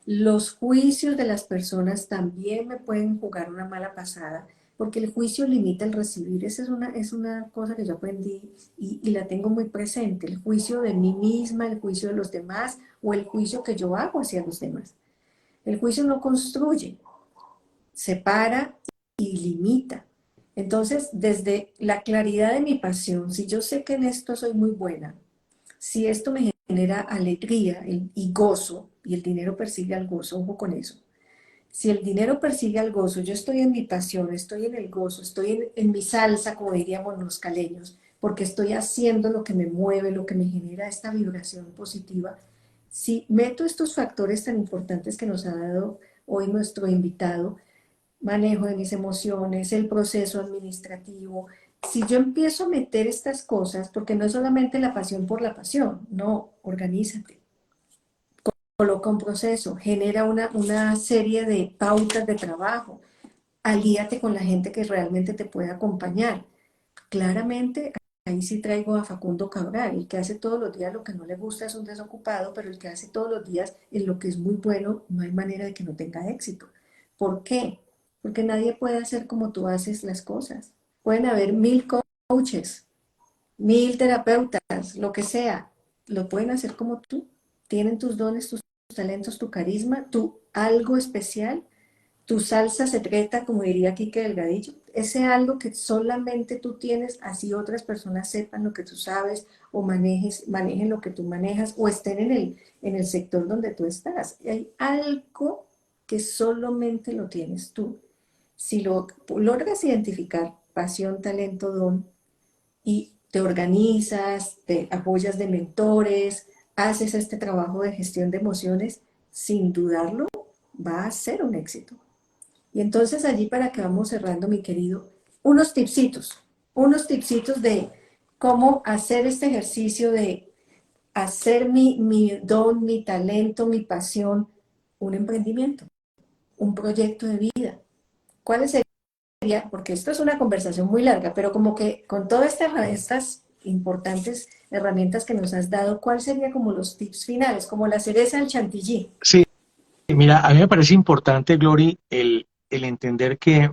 los juicios de las personas también me pueden jugar una mala pasada, porque el juicio limita el recibir. Esa es una cosa que yo aprendí y la tengo muy presente, el juicio de mí misma, el juicio de los demás o el juicio que yo hago hacia los demás. El juicio no construye, separa y limita. Entonces, desde la claridad de mi pasión, si yo sé que en esto soy muy buena, si esto me genera alegría y gozo, y el dinero persigue al gozo, ojo con eso. Si el dinero persigue al gozo, yo estoy en mi pasión, estoy en el gozo, estoy en mi salsa, como diríamos los caleños, porque estoy haciendo lo que me mueve, lo que me genera esta vibración positiva. Si meto estos factores tan importantes que nos ha dado hoy nuestro invitado, manejo de mis emociones, el proceso administrativo, si yo empiezo a meter estas cosas, porque no es solamente la pasión por la pasión, no, organízate, coloca un proceso, genera una serie de pautas de trabajo, alíate con la gente que realmente te puede acompañar. Claramente, ahí sí traigo a Facundo Cabral, el que hace todos los días lo que no le gusta es un desocupado, pero el que hace todos los días en lo que es muy bueno, no hay manera de que no tenga éxito. ¿Por qué? Porque nadie puede hacer como tú haces las cosas. Pueden haber 1000 coaches, 1000 terapeutas, lo que sea, lo pueden hacer como tú. Tienen tus dones, tus talentos, tu carisma, tu algo especial, tu salsa secreta, como diría Quique Delgadillo, ese algo que solamente tú tienes, así otras personas sepan lo que tú sabes o manejen lo que tú manejas o estén en el sector donde tú estás. Y hay algo que solamente lo tienes tú. Si lo logras identificar, pasión, talento, don, y te organizas, te apoyas de mentores, haces este trabajo de gestión de emociones, sin dudarlo, va a ser un éxito. Y entonces allí para que vamos cerrando, mi querido, unos tipsitos de cómo hacer este ejercicio de hacer mi don, mi talento, mi pasión, un emprendimiento, un proyecto de vida. ¿Cuáles serían? Porque esto es una conversación muy larga, pero como que con todas estas importantes herramientas que nos has dado, ¿cuál sería como los tips finales, como la cereza del chantilly? Sí, mira, a mí me parece importante, Glory, el entender que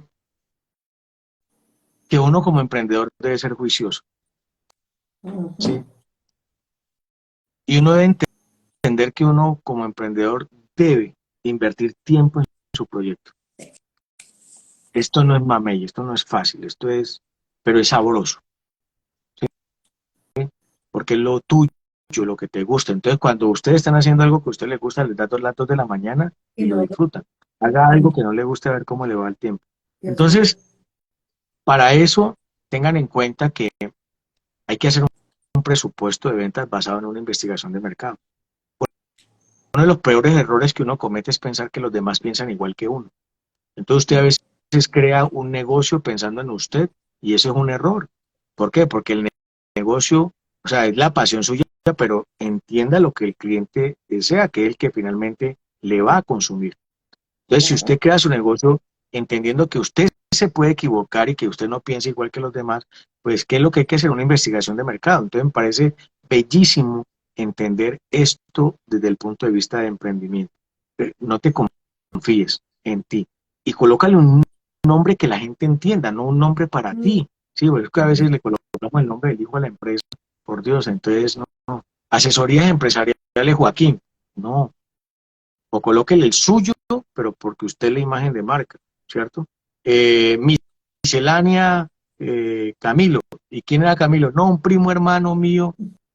uno como emprendedor debe ser juicioso, ¿sí? Ujú. Y uno debe entender que uno como emprendedor debe invertir tiempo en su proyecto. Esto no es mamey, esto no es fácil, pero es sabroso, ¿sí? Porque es lo tuyo, lo que te gusta. Entonces, cuando ustedes están haciendo algo que a usted le gusta, les da las 2 de la mañana Y y lo luego, disfrutan. Haga algo que no le guste, a ver cómo le va el tiempo. Dios mío. Entonces, para eso, tengan en cuenta que hay que hacer un presupuesto de ventas basado en una investigación de mercado. Uno de los peores errores que uno comete es pensar que los demás piensan igual que uno. Entonces usted a veces crea un negocio pensando en usted y eso es un error. ¿Por qué? Porque el negocio, o sea, es la pasión suya, pero entienda lo que el cliente desea, que es el que finalmente le va a consumir. Entonces, si usted Claro. crea su negocio entendiendo que usted se puede equivocar y que usted no piensa igual que los demás, pues, ¿qué es lo que hay que hacer? Una investigación de mercado. Entonces, me parece bellísimo entender esto desde el punto de vista de emprendimiento. No te confíes en ti y colócale un nombre que la gente entienda, no un nombre para Mm, ti. Sí, porque es que a mm. veces le colocamos el nombre del hijo a la empresa, por Dios, entonces no. Asesorías empresariales Joaquín, no, o colóquele el suyo, pero porque usted es la imagen de marca, ¿cierto? Eh, miscelánea Camilo. ¿Y quién era Camilo? No, un primo hermano mío.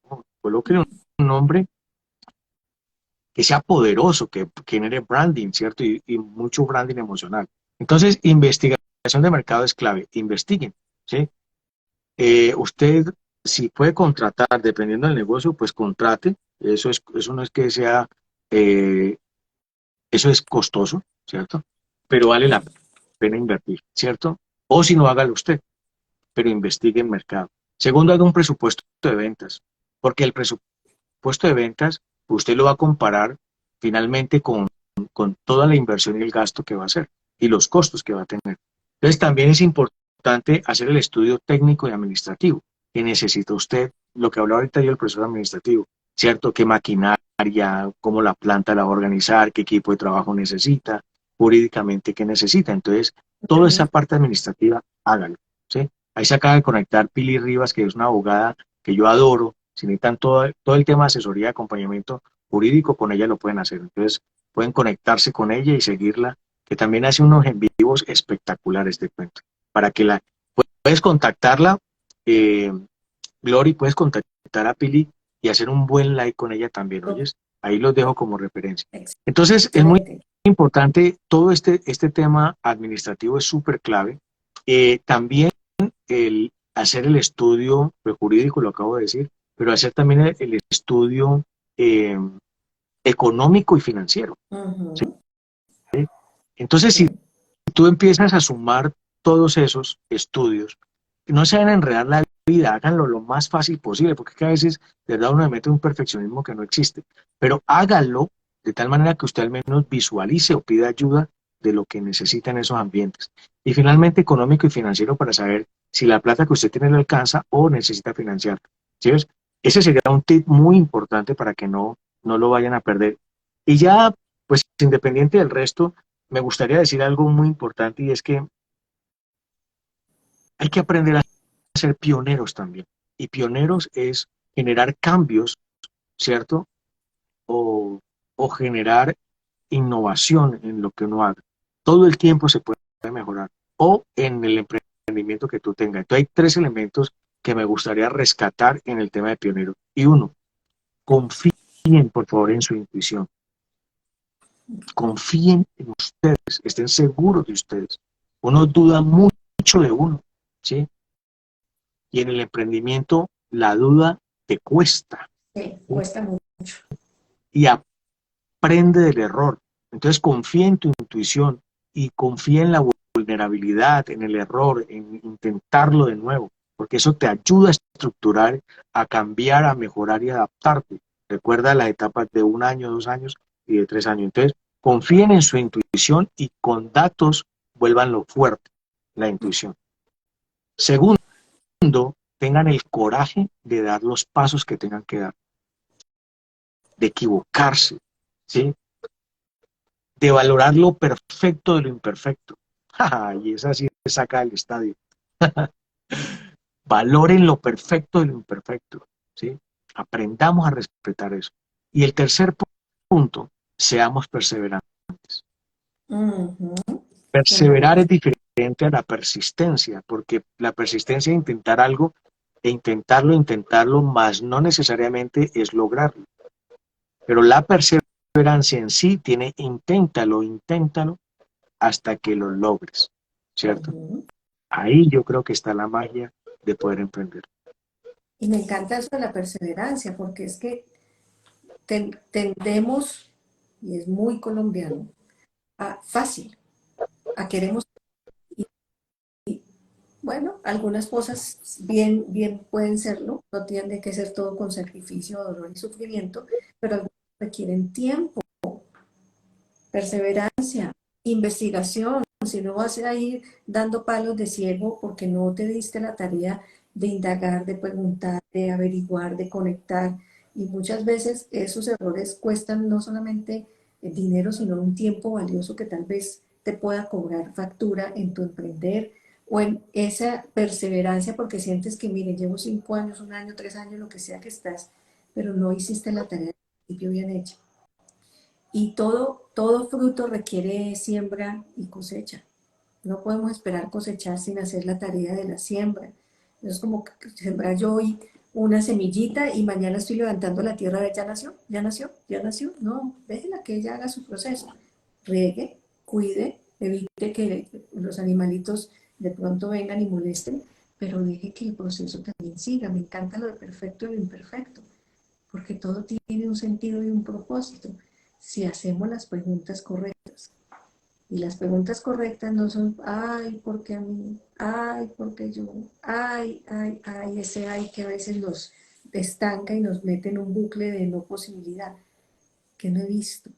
No, colóquele un nombre que sea poderoso, que genere branding, ¿cierto? Y mucho branding emocional. Entonces, investigación de mercado es clave. Investiguen, ¿sí? Usted, si puede contratar, dependiendo del negocio, pues contrate. Eso no es que sea eh, eso es costoso, ¿cierto? Pero vale la pena invertir, ¿cierto? O si no, hágalo usted, pero investigue el mercado. Segundo, haga un presupuesto de ventas, porque el presupuesto de ventas usted lo va a comparar finalmente con toda la inversión y el gasto que va a hacer y los costos que va a tener. Entonces, también es importante hacer el estudio técnico y administrativo que necesita usted, lo que hablaba ahorita yo, el profesor administrativo, ¿cierto? ¿Qué maquinaria, cómo la planta la va a organizar, qué equipo de trabajo necesita, jurídicamente qué necesita? Entonces, toda esa parte administrativa, hágalo, ¿sí? Ahí se acaba de conectar Pili Rivas, que es una abogada que yo adoro. Si necesitan todo el tema de asesoría y acompañamiento jurídico, con ella lo pueden hacer. Entonces, pueden conectarse con ella y seguirla, que también hace unos en vivos espectaculares, te cuento. Para que puedes contactarla, eh, Glory, puedes contactar a Pili y hacer un buen like con ella también, ¿oyes? Ahí los dejo como referencia. Entonces, es muy Excelente. importante, todo este tema administrativo es súper clave. También el hacer el estudio jurídico, lo acabo de decir, pero hacer también el estudio eh, económico y financiero. ¿Sí? Ujú. Entonces, si Sí. tú empiezas a sumar todos esos estudios, no se van a enredar la vida, háganlo lo más fácil posible, porque es que a veces, de verdad, uno se mete en un perfeccionismo que no existe, pero háganlo de tal manera que usted al menos visualice o pida ayuda de lo que necesita en esos ambientes. Y finalmente, económico y financiero para saber si la plata que usted tiene le alcanza o necesita financiar. ¿Sí ves? Ese sería un tip muy importante para que no lo vayan a perder. Y ya, pues independiente del resto, me gustaría decir algo muy importante y es que hay que aprender a ser pioneros también. Y pioneros es generar cambios, ¿cierto? O, o generar innovación en lo que uno haga. Todo el tiempo se puede mejorar. O en el emprendimiento que tú tengas. Entonces hay tres elementos que me gustaría rescatar en el tema de pionero. Y uno, confíen por favor en su intuición. Confíen en ustedes, estén seguros de ustedes. Uno duda mucho de uno, ¿sí? Y en el emprendimiento la duda te cuesta, Sí, ¿sí? cuesta mucho. Y aprende del error. Entonces confía en tu intuición y confía en la vulnerabilidad, en el error, en intentarlo de nuevo, porque eso te ayuda a estructurar, a cambiar, a mejorar y a adaptarte. Recuerda las etapas de 1 año, 2 años y de 3 años. Entonces, confíen en su intuición y con datos vuelvan fuerte, la intuición. Segundo, tengan el coraje de dar los pasos que tengan que dar, de equivocarse, ¿sí? De valorar lo perfecto de lo imperfecto. Y esa sí se saca del estadio. Valoren lo perfecto de lo imperfecto, ¿sí? Aprendamos a respetar eso. Y el tercer punto, seamos perseverantes. Ujú. Perseverar es Fundamental. diferente a la persistencia, porque la persistencia es intentar algo e intentarlo, más no necesariamente es lograrlo. Pero la perseverancia en sí tiene inténtalo hasta que lo logres, ¿cierto? Ujú. Ahí yo creo que está la magia de poder emprender. Y me encanta eso de la perseverancia, porque es que tendemos, y es muy colombiano, a fácil, a queremos, bueno, algunas cosas bien pueden serlo, no tiene que ser todo con sacrificio, dolor y sufrimiento, pero algunas requieren tiempo, perseverancia, investigación. Si no vas a ir dando palos de ciego porque no te diste la tarea de indagar, de preguntar, de averiguar, de conectar. Y muchas veces esos errores cuestan no solamente dinero, sino un tiempo valioso que tal vez te pueda cobrar factura en tu emprender o en esa perseverancia porque sientes que, mire, llevo 5 años, 1 año, 3 años, lo que sea que estás, pero no hiciste la tarea al principio bien hecha. Y todo fruto requiere siembra y cosecha. No podemos esperar cosechar sin hacer la tarea de la siembra. Es como sembrar yo hoy una semillita y mañana estoy levantando la tierra, ya nació, ya nació, ya nació. No, déjela que ella haga su proceso. Riegue, cuide, evite que los animalitos de pronto vengan y molesten, pero deje que el proceso también siga. Me encanta lo de perfecto y lo imperfecto porque todo tiene un sentido y un propósito si hacemos las preguntas correctas. Y las preguntas correctas no son, ay, ¿por qué a mí? Ay, ¿por qué yo? Ay, ese ay que a veces nos estanca y nos mete en un bucle de no posibilidad. ¿Qué no he visto?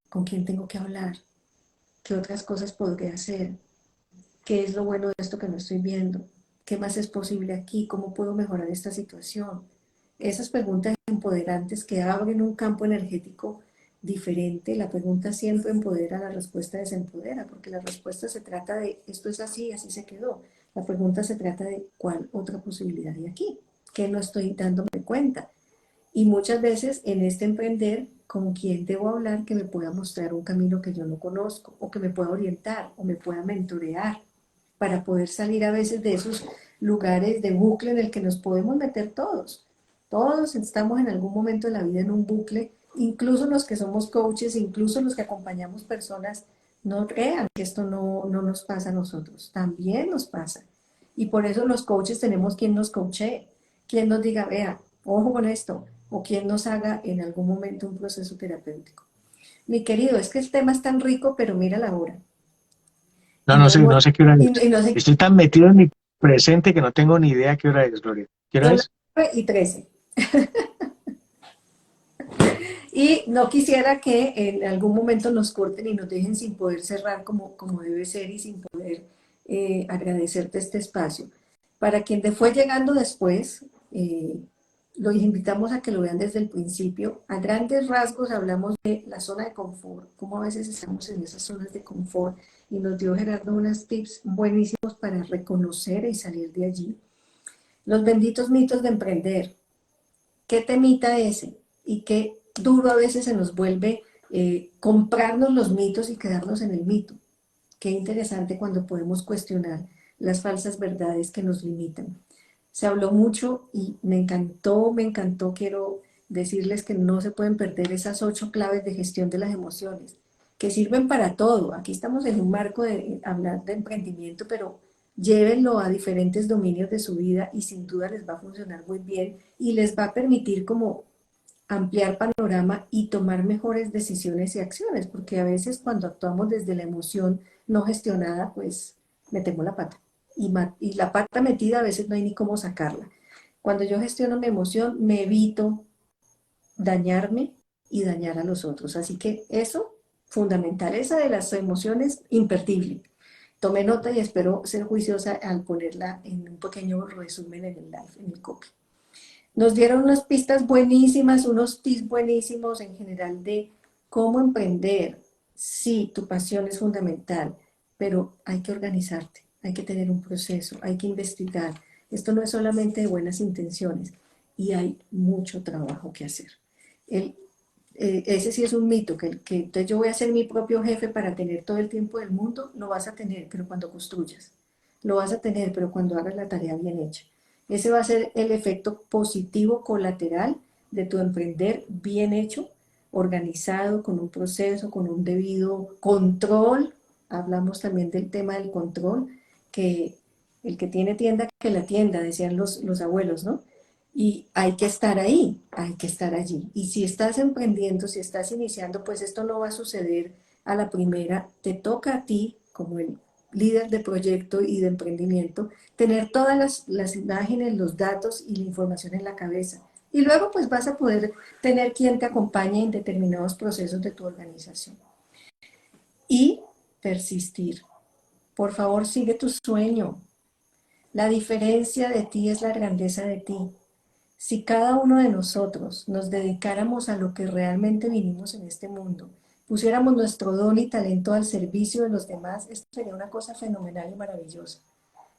¿Con quién tengo que hablar? ¿Qué otras cosas podré hacer? ¿Qué es lo bueno de esto que no estoy viendo? ¿Qué más es posible aquí? ¿Cómo puedo mejorar esta situación? Esas preguntas empoderantes que abren un campo energético diferente. La pregunta siempre empodera, la respuesta desempodera, porque la respuesta se trata de esto es así, así se quedó. La pregunta se trata de cuál otra posibilidad hay aquí, que no estoy dándome cuenta. Y muchas veces en este emprender, ¿con quién debo hablar que me pueda mostrar un camino que yo no conozco o que me pueda orientar o me pueda mentorear para poder salir a veces de esos lugares de bucle en el que nos podemos meter todos? Todos estamos en algún momento de la vida en un bucle incluso los que somos coaches, incluso los que acompañamos personas, no crean que esto no nos pasa a nosotros, también nos pasa. Y por eso los coaches tenemos quien nos coachee, quien nos diga, vea, ojo con esto, o quien nos haga en algún momento un proceso terapéutico. Mi querido, es que el tema es tan rico, pero mira la hora. No, Y no hemos, no sé qué hora es. y no sé, Estoy tan metido en mi presente que no tengo ni idea qué hora es, Gloria. ¿Qué hora son las es? 9:13. Y no quisiera que en algún momento nos corten y nos dejen sin poder cerrar como debe ser y sin poder agradecerte este espacio. Para quien te fue llegando después, los invitamos a que lo vean desde el principio. A grandes rasgos hablamos de la zona de confort, cómo a veces estamos en esas zonas de confort y nos dio Gerardo unos tips buenísimos para reconocer y salir de allí. Los benditos mitos de emprender. ¿Qué temita ese? Y qué duro a veces se nos vuelve comprarnos los mitos y quedarnos en el mito. Qué interesante cuando podemos cuestionar las falsas verdades que nos limitan. Se habló mucho y me encantó, quiero decirles que no se pueden perder esas 8 claves de gestión de las emociones, que sirven para todo. Aquí estamos en un marco de hablar de emprendimiento, pero llévenlo a diferentes dominios de su vida y sin duda les va a funcionar muy bien y les va a permitir como ampliar panorama y tomar mejores decisiones y acciones, porque a veces cuando actuamos desde la emoción no gestionada, pues metemos la pata. Y la pata metida a veces no hay ni cómo sacarla. Cuando yo gestiono mi emoción, me evito dañarme y dañar a los otros. Así que eso, fundamental, esa de las emociones, imperdible. Tomé nota y espero ser juiciosa al ponerla en un pequeño resumen en el live, en el copy. Nos dieron unas pistas buenísimas, unos tips buenísimos en general de cómo emprender. Sí, tu pasión es fundamental, pero hay que organizarte, hay que tener un proceso, hay que investigar. Esto no es solamente de buenas intenciones y hay mucho trabajo que hacer. El, ese sí es un mito, que entonces yo voy a ser mi propio jefe para tener todo el tiempo del mundo, lo vas a tener, pero cuando construyas. Lo vas a tener, pero cuando hagas la tarea bien hecha. Ese va a ser el efecto positivo colateral de tu emprender bien hecho, organizado, con un proceso, con un debido control. Hablamos también del tema del control, que el que tiene tienda, que la tienda, decían los abuelos, ¿no? Y hay que estar ahí, hay que estar allí. Y si estás emprendiendo, si estás iniciando, pues esto no va a suceder a la primera. Te toca a ti, como el líder de proyecto y de emprendimiento, tener todas las imágenes, los datos y la información en la cabeza. Y luego pues vas a poder tener quien te acompañe en determinados procesos de tu organización. Y persistir. Por favor, sigue tu sueño. La diferencia de ti es la grandeza de ti. Si cada uno de nosotros nos dedicáramos a lo que realmente vinimos en este mundo, pusiéramos nuestro don y talento al servicio de los demás, esto sería una cosa fenomenal y maravillosa.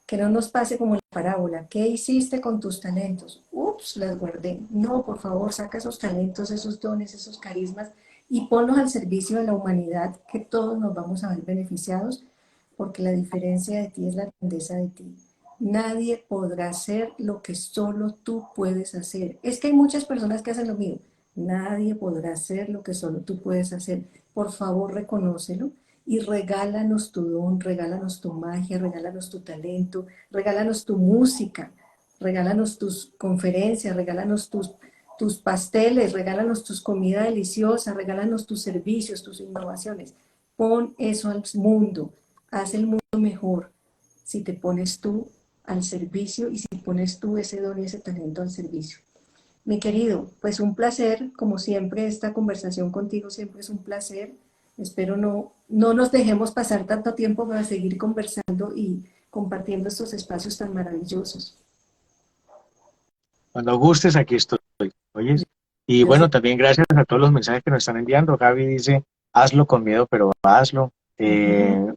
Que no nos pase como la parábola. ¿Qué hiciste con tus talentos? Ups, las guardé. No, por favor, saca esos talentos, esos dones, esos carismas y ponlos al servicio de la humanidad, que todos nos vamos a ver beneficiados, porque la diferencia de ti es la grandeza de ti. Nadie podrá hacer lo que solo tú puedes hacer. Es que hay muchas personas que hacen lo mismo. Nadie podrá hacer lo que solo tú puedes hacer. Por favor, reconócelo y regálanos tu don, regálanos tu magia, regálanos tu talento, regálanos tu música, regálanos tus conferencias, regálanos tus pasteles, regálanos tus comida deliciosa, regálanos tus servicios, tus innovaciones. Pon eso al mundo, haz el mundo mejor si te pones tú al servicio y si pones tú ese don y ese talento al servicio. Mi querido, pues un placer, como siempre, esta conversación contigo siempre es un placer. Espero no nos dejemos pasar tanto tiempo para seguir conversando y compartiendo estos espacios tan maravillosos. Cuando gustes, aquí estoy. ¿Oyes? Y Yo sé. bueno, también gracias a todos los mensajes que nos están enviando. Gaby dice, hazlo con miedo, pero hazlo. Ujú.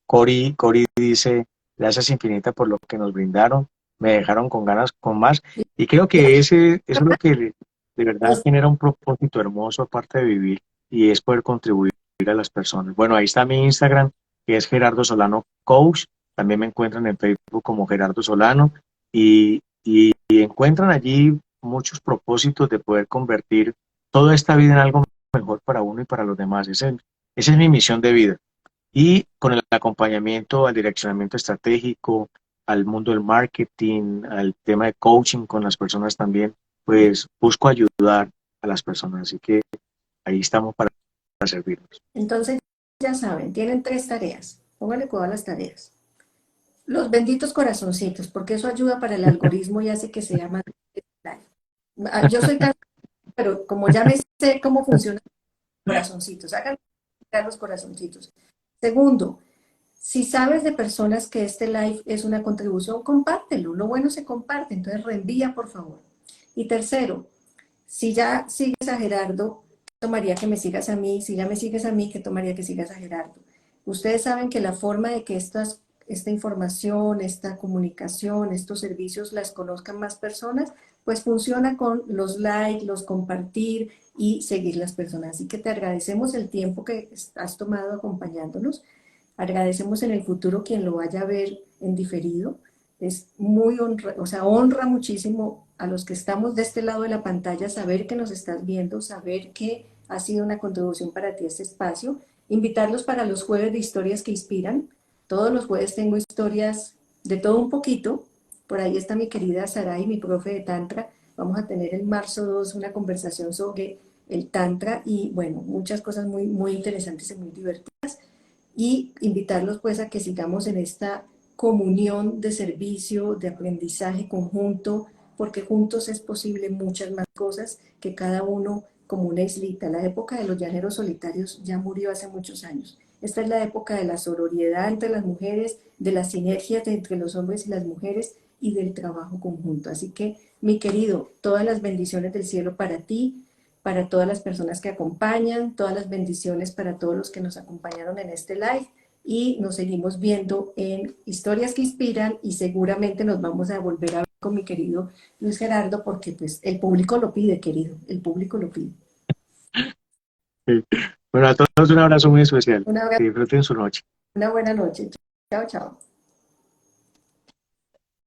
Cori dice, gracias infinita por lo que nos brindaron. Me dejaron con ganas con más. Y creo Y que eso es lo que de verdad nos- genera un propósito hermoso aparte de vivir y es poder contribuir a las personas. Bueno, ahí está mi Instagram, que es Gerardo Solano Coach. También me encuentran en Facebook como Gerardo Solano y encuentran allí muchos propósitos de poder convertir toda esta vida en algo mejor para uno y para los demás. Esa es mi misión de vida. Y con el acompañamiento al direccionamiento estratégico, al mundo del marketing, al tema de coaching con las personas también, pues busco ayudar a las personas. Así que ahí estamos para servirnos. Entonces, ya saben, tienen 3 tareas. Pónganle cuidado a las tareas. Los benditos corazoncitos, porque eso ayuda para el algoritmo y hace que sea más live. Yo soy tan, pero como ya me sé cómo funcionan los corazoncitos, hagan los corazoncitos. Segundo, si sabes de personas que este live es una contribución, compártelo. Lo bueno se comparte, entonces reenvía, por favor. Y tercero, si ya sigues a Gerardo, tomaría que me sigas a mí. Si ya me sigues a mí, ¿qué tomaría que sigas a Gerardo? Ustedes saben que la forma de que esta información, esta comunicación, estos servicios las conozcan más personas, pues funciona con los likes, los compartir y seguir las personas. Así que te agradecemos el tiempo que has tomado acompañándonos. Agradecemos en el futuro quien lo vaya a ver en diferido. Es muy honra, o sea, honra muchísimo a los que estamos de este lado de la pantalla saber que nos estás viendo, saber que ha sido una contribución para ti este espacio. Invitarlos para los jueves de historias que inspiran. Todos los jueves tengo historias de todo un poquito. Por ahí está mi querida Sarai, mi profe de Tantra. Vamos a tener en marzo 2 una conversación sobre el Tantra y, bueno, muchas cosas muy, muy interesantes y muy divertidas. Y invitarlos pues a que sigamos en esta comunión de servicio, de aprendizaje conjunto, porque juntos es posible muchas más cosas que cada uno como una islita. La época de los llaneros solitarios ya murió hace muchos años. Esta es la época de la sororidad entre las mujeres, de las sinergias entre los hombres y las mujeres y del trabajo conjunto. Así que, mi querido, todas las bendiciones del cielo para ti, para todas las personas que acompañan, todas las bendiciones para todos los que nos acompañaron en este live y nos seguimos viendo en Historias que Inspiran y seguramente nos vamos a volver a ver con mi querido Luis Gerardo porque pues el público lo pide, querido, el público lo pide. Sí. Bueno, a todos un abrazo muy especial. Una, Que disfruten su noche. una buena noche. Chao, chao.